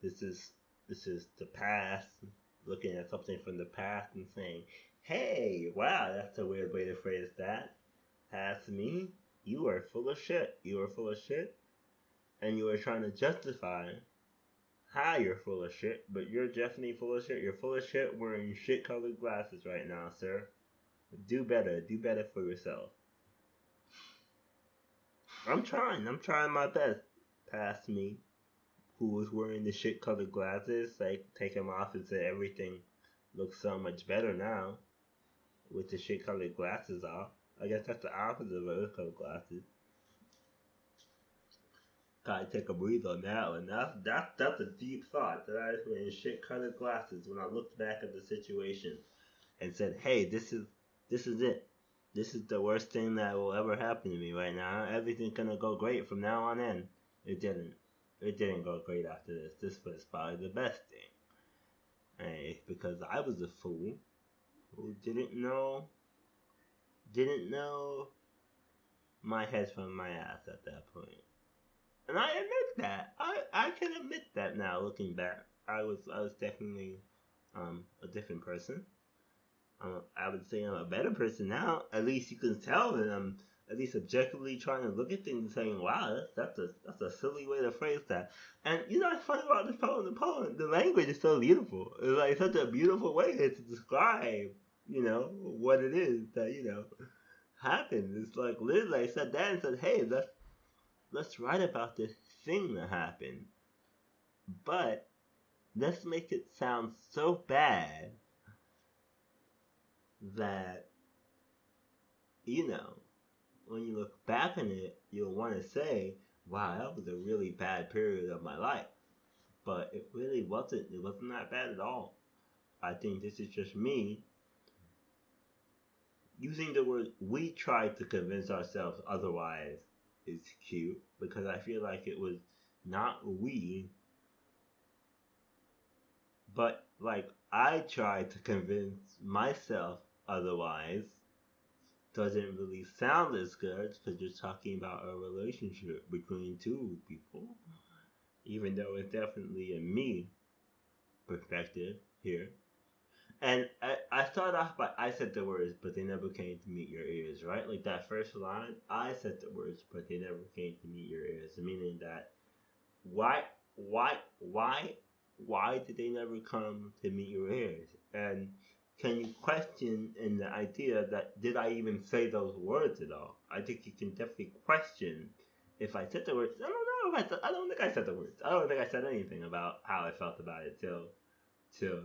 this is this is the past, looking at something from the past and saying, "Hey, wow, that's a weird way to phrase that. Past me, you are full of shit. You are full of shit, and you are trying to justify how you're full of shit, but you're definitely full of shit. You're full of shit wearing shit-colored glasses right now, sir. Do better. Do better for yourself." I'm trying. I'm trying my best. Past me, who was wearing the shit colored glasses, like take them off and say everything looks so much better now with the shit colored glasses off. I guess that's the opposite of rose colored glasses. Gotta take a breathe on that one. That's a deep thought that I was wearing shit colored glasses when I looked back at the situation and said, "Hey, this is it. This is the worst thing that will ever happen to me right now. Everything's gonna go great from now on in." It didn't. It didn't go great after this. This was probably the best thing. Hey, because I was a fool who didn't know my head from my ass at that point. And I admit that. I can admit that now, looking back. I was definitely a different person. I would say I'm a better person now. At least you can tell that I'm at least objectively trying to look at things and saying, "Wow, that's a silly way to phrase that." And it's funny about this poem. The language is so beautiful. It's like such a beautiful way to describe, what it is that happened. It's like literally, I sat down and said, "Hey, let's write about this thing that happened." But let's make it sound so bad that, you know, when you look back on it, you'll want to say, wow, that was a really bad period of my life. But it really wasn't. It wasn't that bad at all. I think this is just me using the word we tried to convince ourselves otherwise is cute because I feel like it was not we, but like I tried to convince myself otherwise doesn't really sound as good because you're talking about a relationship between two people, even though it's definitely a me perspective here. And I started off by I said the words, but they never came to meet your ears, right? Like that first line, I said the words, but they never came to meet your ears, meaning that why, why, why, why did they never come to meet your ears? And can you question in the idea that did I even say those words at all? I think you can definitely question if I said the words. I don't know if I said, I don't think I said the words. I don't think I said anything about how I felt about it till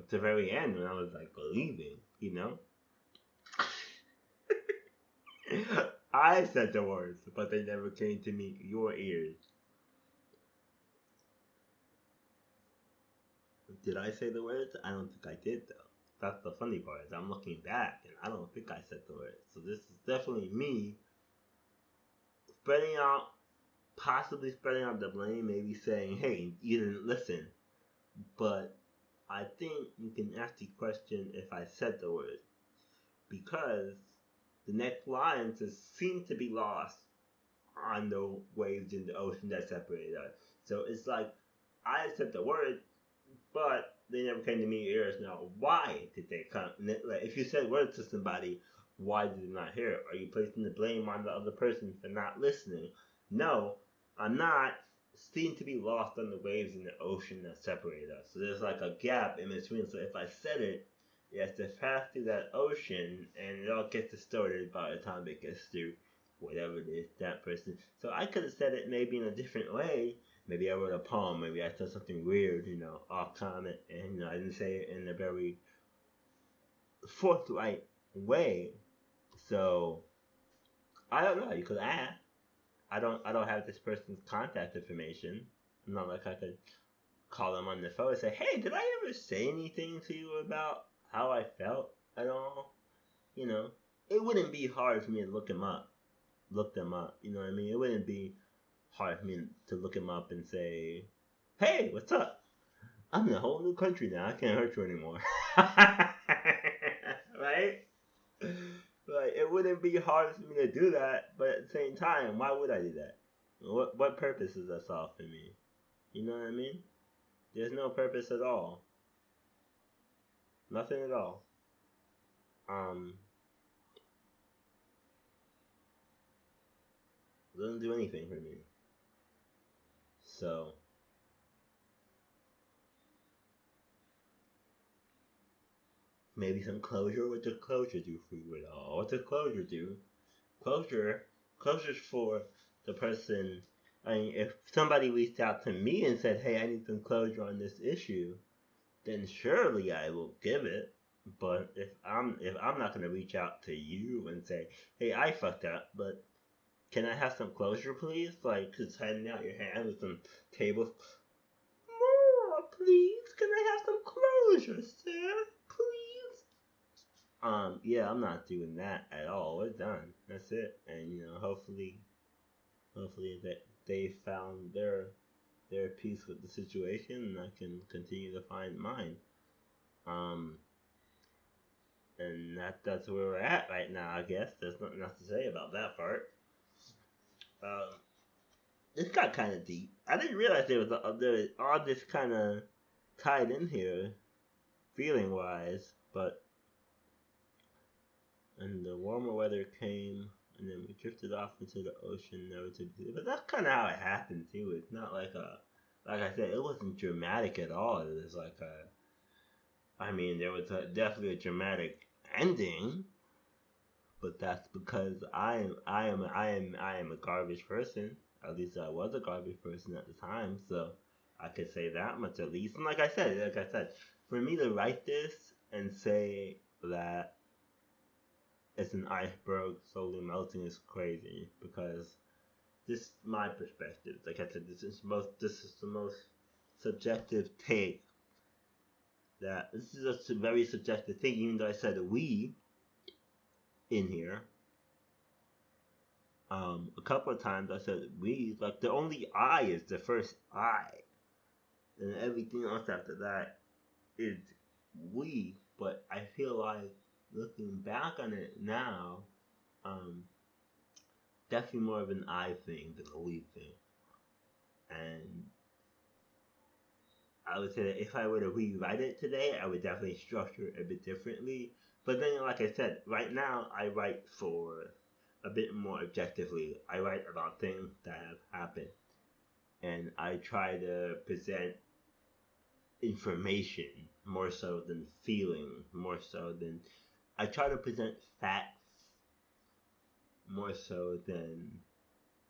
the very end when I was like leaving, you know? I said the words, but they never came to meet your ears. Did I say the words? I don't think I did though. That's the funny part is I'm looking back and I don't think I said the words. So this is definitely me spreading out, possibly spreading out the blame, maybe saying, hey, you didn't listen. But I think you can actually question if I said the words because the next lines just seem to be lost on the waves in the ocean that separated us. So it's like I said the word, but they never came to me ears. Now, why did they come? Like, if you said words to somebody, why did they not hear it? Are you placing the blame on the other person for not listening? No, I'm not. Seem to be lost on the waves in the ocean that separate us. So there's like a gap in between. So if I said it, it has to pass through that ocean, and it all gets distorted by the time it gets through whatever it is that person. So I could have said it maybe in a different way. Maybe I wrote a poem. Maybe I said something weird, off comment, and I didn't say it in a very forthright way. So I don't know. You could ask. I don't have this person's contact information. Not like I could call them on the phone and say, "Hey, did I ever say anything to you about how I felt at all?" You know, it wouldn't be hard for me to look them up. You know what I mean? It wouldn't be hard for me to look them up and say, "Hey, what's up? I'm in a whole new country now. I can't hurt you anymore." Right? Like it wouldn't be hard for me to do that, but at the same time, why would I do that? What purpose does that solve for me? You know what I mean? There's no purpose at all. Nothing at all. Um, doesn't do anything for me. So maybe some closure. What does closure do for you at all? What does closure do? Closure, closure's for the person. I mean, if somebody reached out to me and said, "Hey, I need some closure on this issue," then surely I will give it. But if I'm not gonna reach out to you and say, "Hey, I fucked up, but can I have some closure, please?" Like just handing out your hand with some tables. More, please. Can I have some closure, sir? Please. Yeah, I'm not doing that at all. We're done. That's it. And hopefully that they found their peace with the situation, and I can continue to find mine. Um, and that's where we're at right now. I guess there's nothing else to say about that part. Um, it got kind of deep. I didn't realize there was all this kind of tied in here, feeling wise. But and the warmer weather came, and then we drifted off into the ocean, never to be. But that's kind of how it happened too. It's not like I said, it wasn't dramatic at all. It was like I mean, there was definitely a dramatic ending, but that's because I am a garbage person. At least I was a garbage person at the time. So I could say that much at least. And like I said, for me to write this and say that it's an iceberg slowly melting is crazy because this is my perspective. Like I said, this is the most subjective take. That this is a very subjective thing. Even though I said we in here, a couple of times I said we. Like the only I is the first I, and everything else after that is we. But I feel like looking back on it now, um, definitely more of an I thing than a we thing. And I would say that if I were to rewrite it today, I would definitely structure it a bit differently. But then, like I said, right now I write for a bit more objectively. I write about things that have happened, and I try to present information more so than feeling, more so than I try to present facts more so than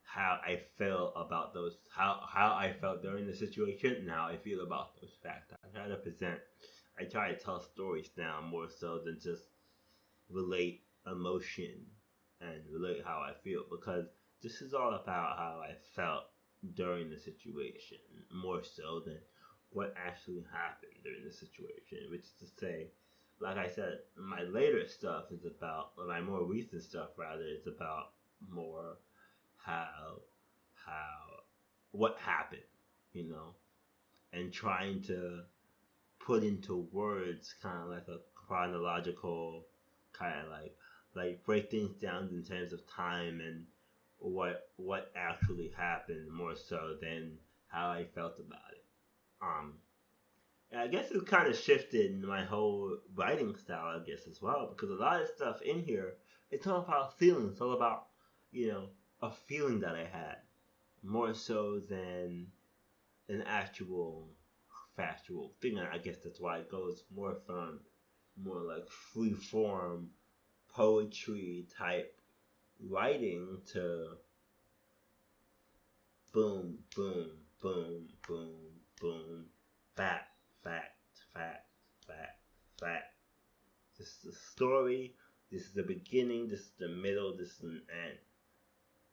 how I feel about those, how I felt during the situation and how I feel about those facts. I try to tell stories now more so than just relate emotion and relate how I feel because this is all about how I felt during the situation more so than what actually happened during the situation, which is to say, like I said, my later stuff is about, or my more recent stuff rather, is about more how how what happened, you know, and trying to put into words kind of like a chronological kind of like break things down in terms of time and what actually happened more so than how I felt about it. And I guess it kind of shifted my whole writing style, I guess, as well, because a lot of stuff in here, it's all about feelings. It's all about, you know, a feeling that I had more so than an actual factual thing. And I guess that's why it goes more from more like free form poetry type writing to boom, boom, boom, boom, boom, fact, fact, fact, fact, fact. This is the story. This is the beginning. This is the middle. This is an end.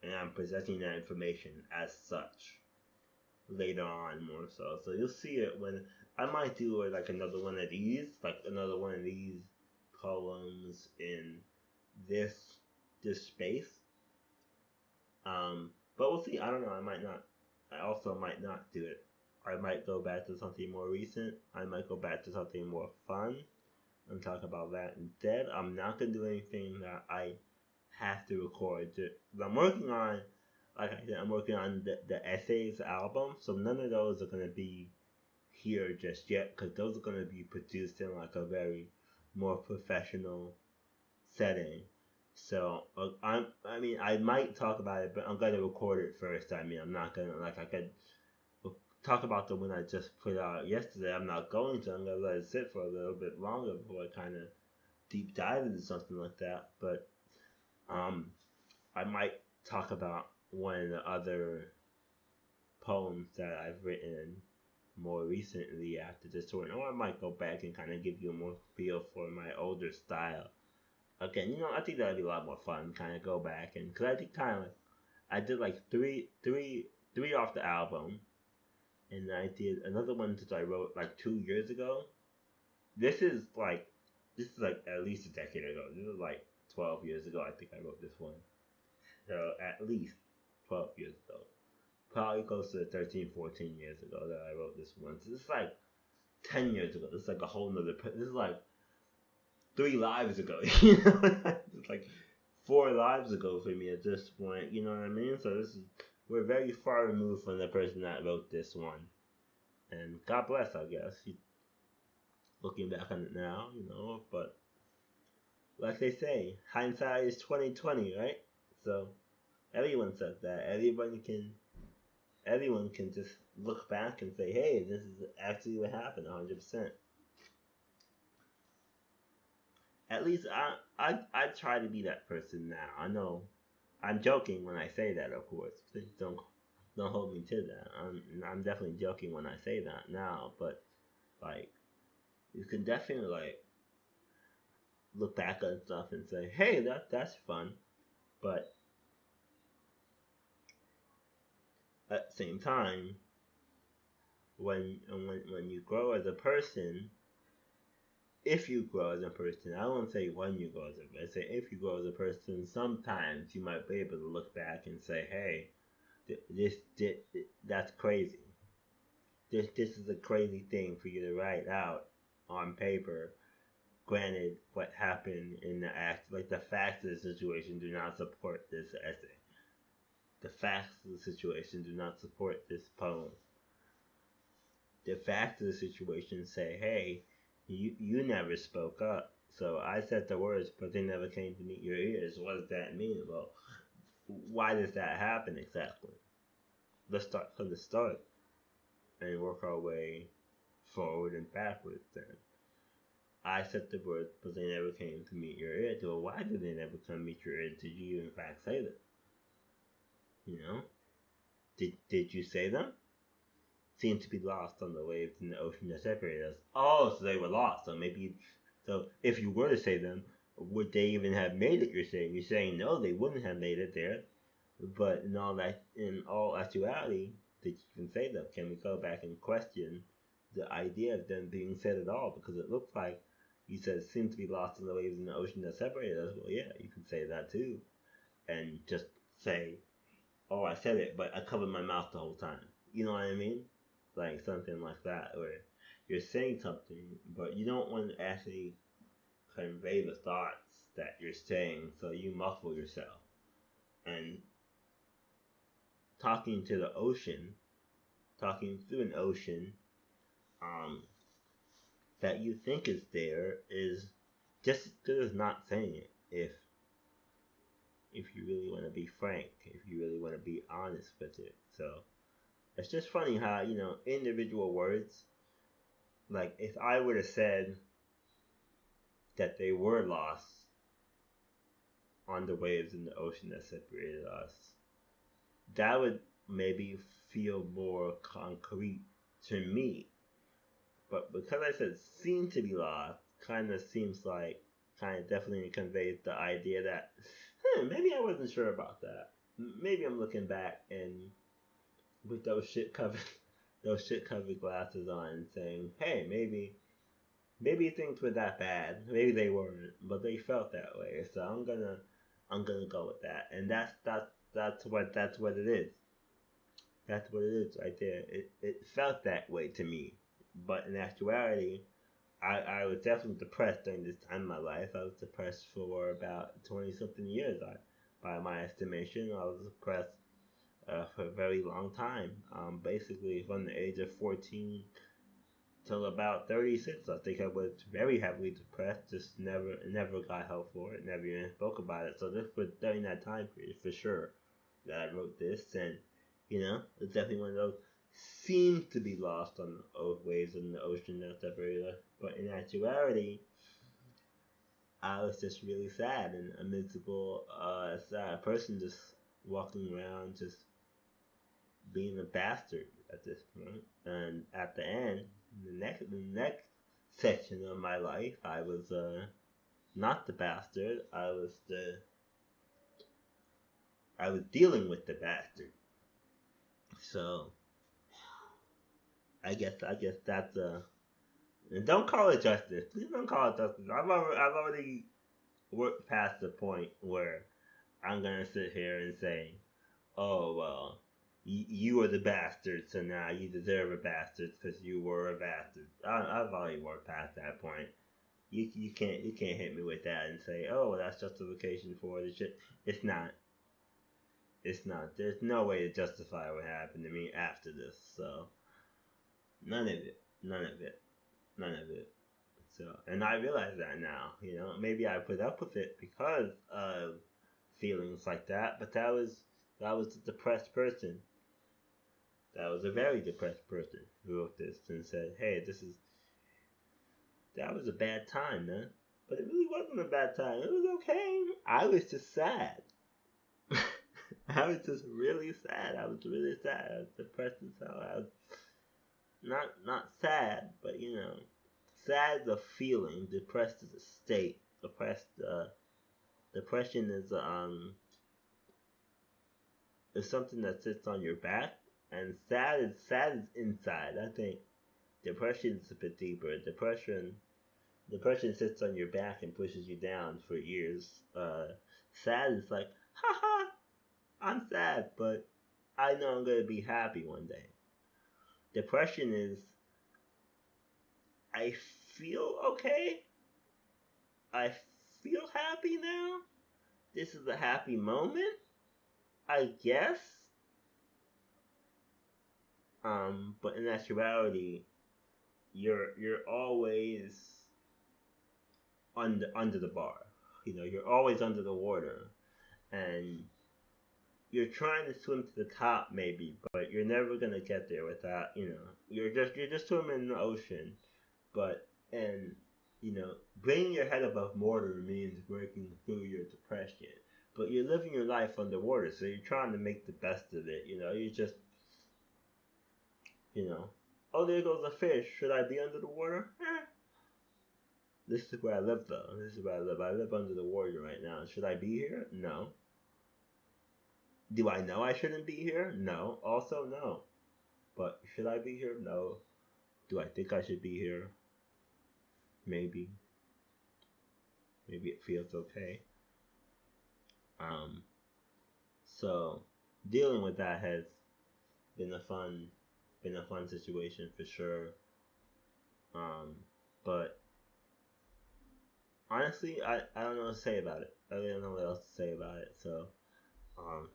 And I'm presenting that information as such later on more so. So you'll see it when I might do like another one of these, like another one of these poems in this this space. But we'll see. I don't know. I might not. I also might not do it. I might go back to something more recent. I might go back to something more fun and talk about that instead. I'm not gonna do anything that I have to record. I'm working on, like I said, I'm working on the essays album, so none of those are gonna be here just yet because those are gonna be produced in like a very more professional setting. So I mean, I might talk about it, but I'm gonna record it first. I mean, I'm not gonna like I could talk about the one I just put out yesterday. I'm not going to. I'm gonna let it sit for a little bit longer before I kind of deep dive into something like that. But um, I might talk about one of the other poems that I've written more recently after this one, or I might go back and kind of give you a more feel for my older style. Again, I think that'd be a lot more fun. Kind of go back and because I think kind of like I did like three off the album, and I did another one that I wrote like 2 years ago. This is like at least a decade ago. This is like 12 years ago. I think I wrote this one. So at least 12 years ago. Probably close to 13, 14 years ago that I wrote this one. So this is like 10 years ago. This is like a whole nother. This is like 3 lives ago. It's like 4 lives ago for me at this point. You know what I mean? So we're very far removed from the person that wrote this one. And God bless, I guess. Looking back on it now, but like they say, hindsight is 2020, right? So everyone says that. Everyone can just look back and say, hey, this is actually what happened 100%. At least I try to be that person now. I know I'm joking when I say that, of course. Please don't don't hold me to that. I'm definitely joking when I say that now, but like you can definitely like look back on stuff and say, hey, that's fun. But at the same time, when you grow as a person, if you grow as a person, I won't say when you grow as a person, I say if you grow as a person, sometimes you might be able to look back and say, hey, this that's crazy. This is a crazy thing for you to write out on paper. Granted, what happened in the act, like the facts of the situation, do not support this essay. The facts of the situation do not support this poem. The facts of the situation say, hey, you never spoke up. So I said the words, but they never came to meet your ears. What does that mean? Well, why does that happen exactly? Let's start from the start and work our way forward and backwards then. I said the words, but they never came to meet your ears. Well, why did they never come meet your ears? Did you in fact say them? You know? Did you say them? Seemed to be lost on the waves in the ocean that separated us. Oh, so they were lost. So if you were to say them, would they even have made it? You're saying no, they wouldn't have made it there. But in all actuality, did you even say them? Can we go back and question the idea of them being said at all? Because it looks like you said it seemed to be lost in the waves in the ocean that separated us. Well, yeah, you can say that too, and just say, "Oh, I said it, but I covered my mouth the whole time." You know what I mean? Like something like that, where you're saying something, but you don't want to actually convey the thoughts that you're saying, so you muffle yourself. And talking to the ocean, talking through an ocean, um, that you think is there is just as good as not saying it. If you really want to be frank, if you really want to be honest with it. So it's just funny how individual words. Like if I would have said that they were lost on the waves in the ocean that separated us, that would maybe feel more concrete to me. But because I said seem to be lost, kind of seems like, kind of definitely conveys the idea that maybe I wasn't sure about that. Maybe I'm looking back and with those shit covered those shit covered glasses on and saying, hey, maybe things were that bad. Maybe they weren't, but they felt that way. So I'm gonna go with that, and that's what it is. That's what it is right there. It felt that way to me, but in actuality, I was definitely depressed during this time in my life. I was depressed for about 20 something years. By my estimation, I was depressed for a very long time. Basically, from the age of 14 till about 36, I think I was very heavily depressed. Just never got help for it. Never even spoke about it. So this was during that time period for sure that I wrote this, and it's definitely one of those seems to be lost on the waves in the ocean that separated us. But in actuality, I was just really sad and a miserable, sad person, just walking around, just being a bastard at this point. And at the end, the next section of my life, I was not the bastard. I was dealing with the bastard. So I guess that's and don't call it justice. Please don't call it justice. I've already worked past the point where I'm gonna sit here and say, oh well, you were the bastard, so now you deserve a bastard because you were a bastard. I've already worked past that point. You can't hit me with that and say, oh well, that's justification for the shit. It's not. It's not. There's no way to justify what happened to me after this. So none of it. None of it. None of it. So, and I realize that now. Maybe I put up with it because of feelings like that. But that was a depressed person. That was a very depressed person who wrote this and said, "Hey, that was a bad time, man." But it really wasn't a bad time. It was okay. I was just sad. I was just really sad. I was really sad. I was depressed as hell. I was not sad, but sad is a feeling. Depressed is a state. Depression is something that sits on your back, and sad is inside. I think depression is a bit deeper. Depression sits on your back and pushes you down for years. Sad is like, haha, I'm sad, but I know I'm gonna be happy one day. Depression is, I feel okay. I feel happy now. This is a happy moment, I guess. But in actuality, you're always under the bar. You're always under the water, and you're trying to swim to the top maybe, but you're never gonna get there without you're just swimming in the ocean, but and bringing your head above water means breaking through your depression. But you're living your life underwater, so you're trying to make the best of it. You just oh, there goes a fish. Should I be under the water? This is where I live, though. This is where I live. I live under the water right now. Should I be here? No. Do I know I shouldn't be here? No. Also, no. But should I be here? No. Do I think I should be here? Maybe. Maybe it feels okay. Um. So dealing with that has been a fun situation for sure. But honestly, I don't know what to say about it. I really don't know what else to say about it. So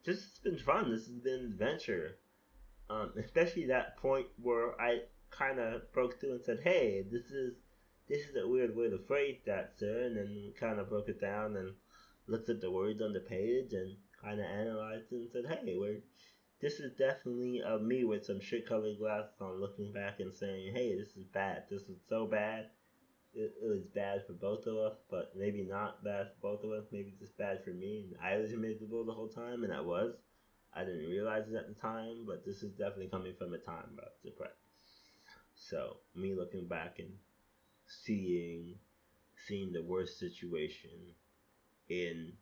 just it's been fun. This has been an adventure. Especially that point where I kind of broke through and said, "Hey, this is a weird way to phrase that, sir," and then kind of broke it down and looked at the words on the page and kind of analyzed it and said, "Hey, this is definitely me with some shit-colored glasses on, looking back and saying, hey, this is bad. This is so bad. It was bad for both of us, but maybe not bad for both of us. Maybe just bad for me. And I was miserable the whole time, and I was. I didn't realize it at the time, but this is definitely coming from a time where I was depressed. So me looking back and seeing seeing the worst situation in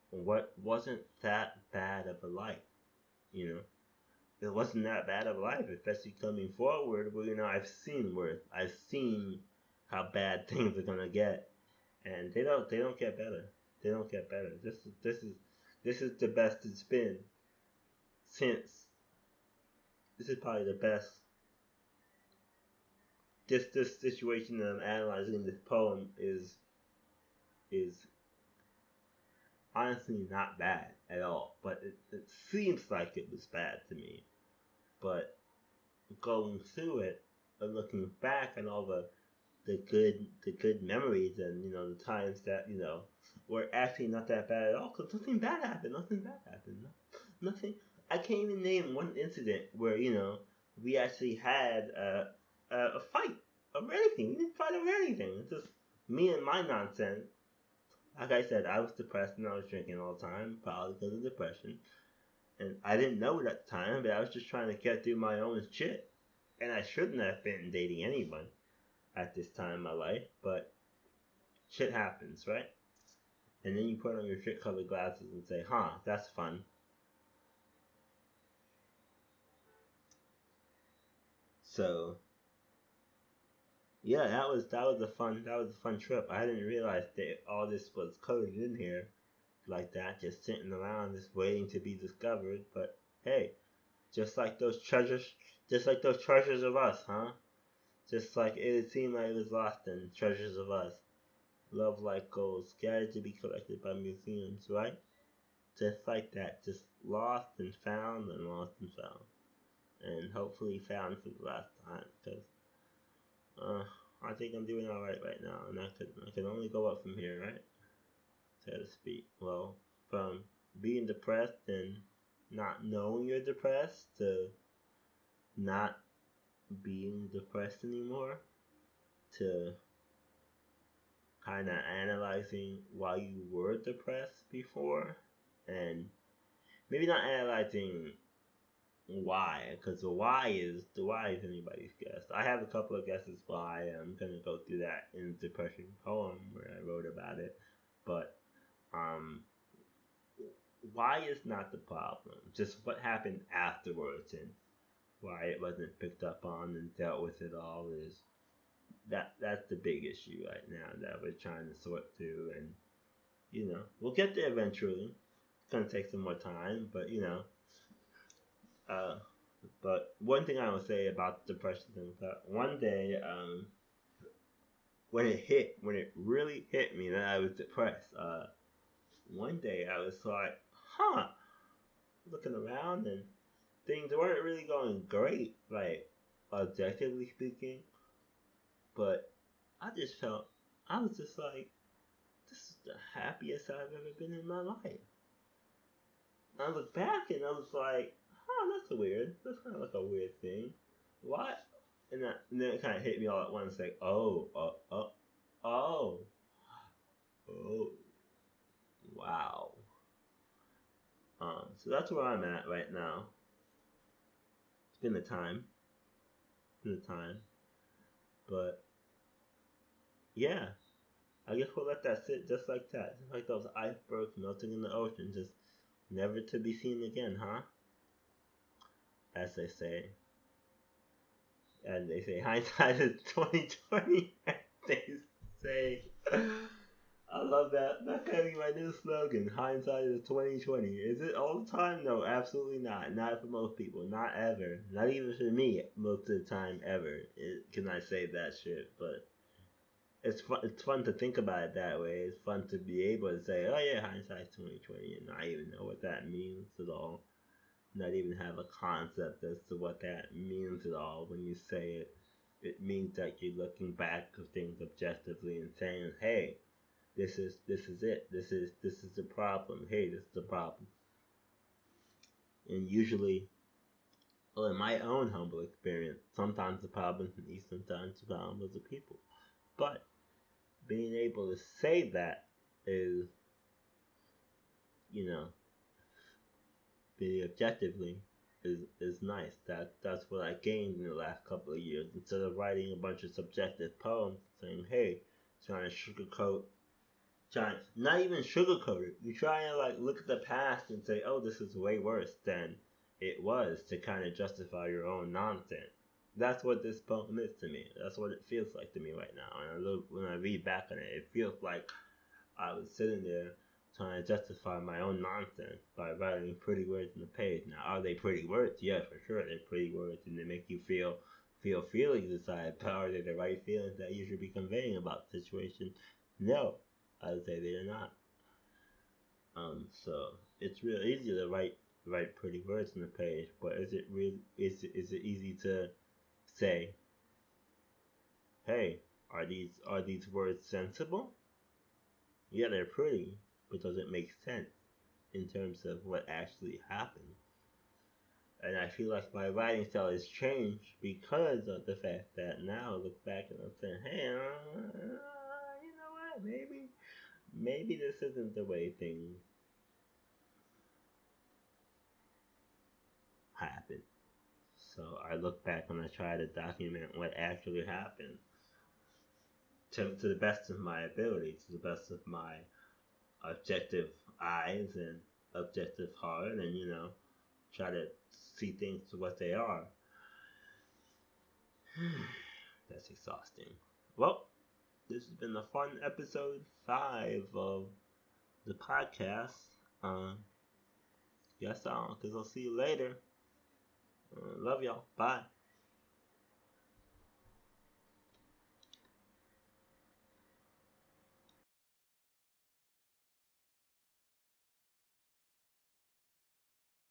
what wasn't that bad of a life, you know. It wasn't that bad of a life, especially coming forward. But I've seen how bad things are gonna get, and they don't get better. They don't get better. This is the best it's been since. This is probably the best. This situation that I'm analyzing in this poem is honestly not bad at all. But it seems like it was bad to me. But going through it and looking back and all the good memories, and the times that were actually not that bad at all, because nothing bad happened. Nothing bad happened. Nothing. I can't even name one incident where we actually had a fight over anything. We didn't fight over anything. It's just me and my nonsense. Like I said, I was depressed and I was drinking all the time, probably because of depression. And I didn't know it at the time, but I was just trying to get through my own shit. And I shouldn't have been dating anyone at this time in my life, but shit happens, right? And then you put on your shit colored glasses and say, huh, that's fun. So yeah, that was a fun trip. I didn't realize that all this was coded in here like that, just sitting around just waiting to be discovered. But hey, just like those treasures just like those treasures of us, huh? Just like it seemed like it was lost in treasures of us. Love like gold, scattered to be collected by museums, right? Just like that, just lost and found and lost and found. And hopefully found for the last time, because uh, I think I'm doing alright right now, and I can only go up from here, right? So to speak. Well, from being depressed and not knowing you're depressed to not being depressed anymore to kind of analyzing why you were depressed before and maybe not analyzing why, because the why is anybody's guess. I have a couple of guesses why. I'm gonna go through that in the depression poem where I wrote about it, but um, why is not the problem. Just what happened afterwards and why it wasn't picked up on and dealt with at all is that's the big issue right now that we're trying to sort through, and we'll get there eventually. It's gonna take some more time, but uh, but one thing I will say about depression is that one day, when it really hit me that I was depressed, one day I was like, huh, looking around and things weren't really going great, like objectively speaking, but I was just like, this is the happiest I've ever been in my life. I look back and I was like, oh, that's weird. That's kind of like a weird thing. What? And then it kind of hit me all at once, like, oh, oh, wow. So that's where I'm at right now. It's been a time. But yeah, I guess we'll let that sit just like that. Just like those icebergs melting in the ocean, just never to be seen again, huh? As they say. And they say hindsight is 2020. They say, I love that. That's gonna be my new slogan. Hindsight is 2020. Is it all the time? No, absolutely not. Not for most people. Not ever. Not even for me. Most of the time, ever. Can I say that shit? But it's fun. It's fun to think about it that way. It's fun to be able to say, "Oh yeah, hindsight's 2020," and not even know what that means at all. Not even have a concept as to what that means at all when you say it. It means that you're looking back at things objectively and saying, "Hey, this is it. This is the problem. Hey, this is the problem." And usually, well, in my own humble experience, sometimes the problem's me, sometimes the problem is the people. But being able to say that is, you know, being objectively is nice. That's what I gained in the last couple of years. Instead of writing a bunch of subjective poems saying, "Hey," trying to sugarcoat, trying not even sugarcoat it. You try and like look at the past and say, "Oh, this is way worse than it was," to kind of justify your own nonsense. That's what this poem is to me. That's what it feels like to me right now. And when I read back on it, it feels like I was sitting there trying to justify my own nonsense by writing pretty words on the page. Now, are they pretty words? Yes, for sure, they're pretty words, and they make you feel feelings inside. But are they the right feelings that you should be conveying about the situation? No, I would say they're not. So it's real easy to write pretty words on the page, but is it easy to say, hey, are these words sensible? Yeah, they're pretty, but does it make sense in terms of what actually happened? And I feel like my writing style has changed because of the fact that now I look back and I'm saying, hey, you know what? Maybe this isn't the way things happen. So I look back and I try to document what actually happened to the best of my ability, to the best of my objective eyes and objective heart, and try to see things for what they are. That's exhausting. Well, this has been a fun episode 5 of the podcast. Guess I'll see you later. Love y'all. Bye.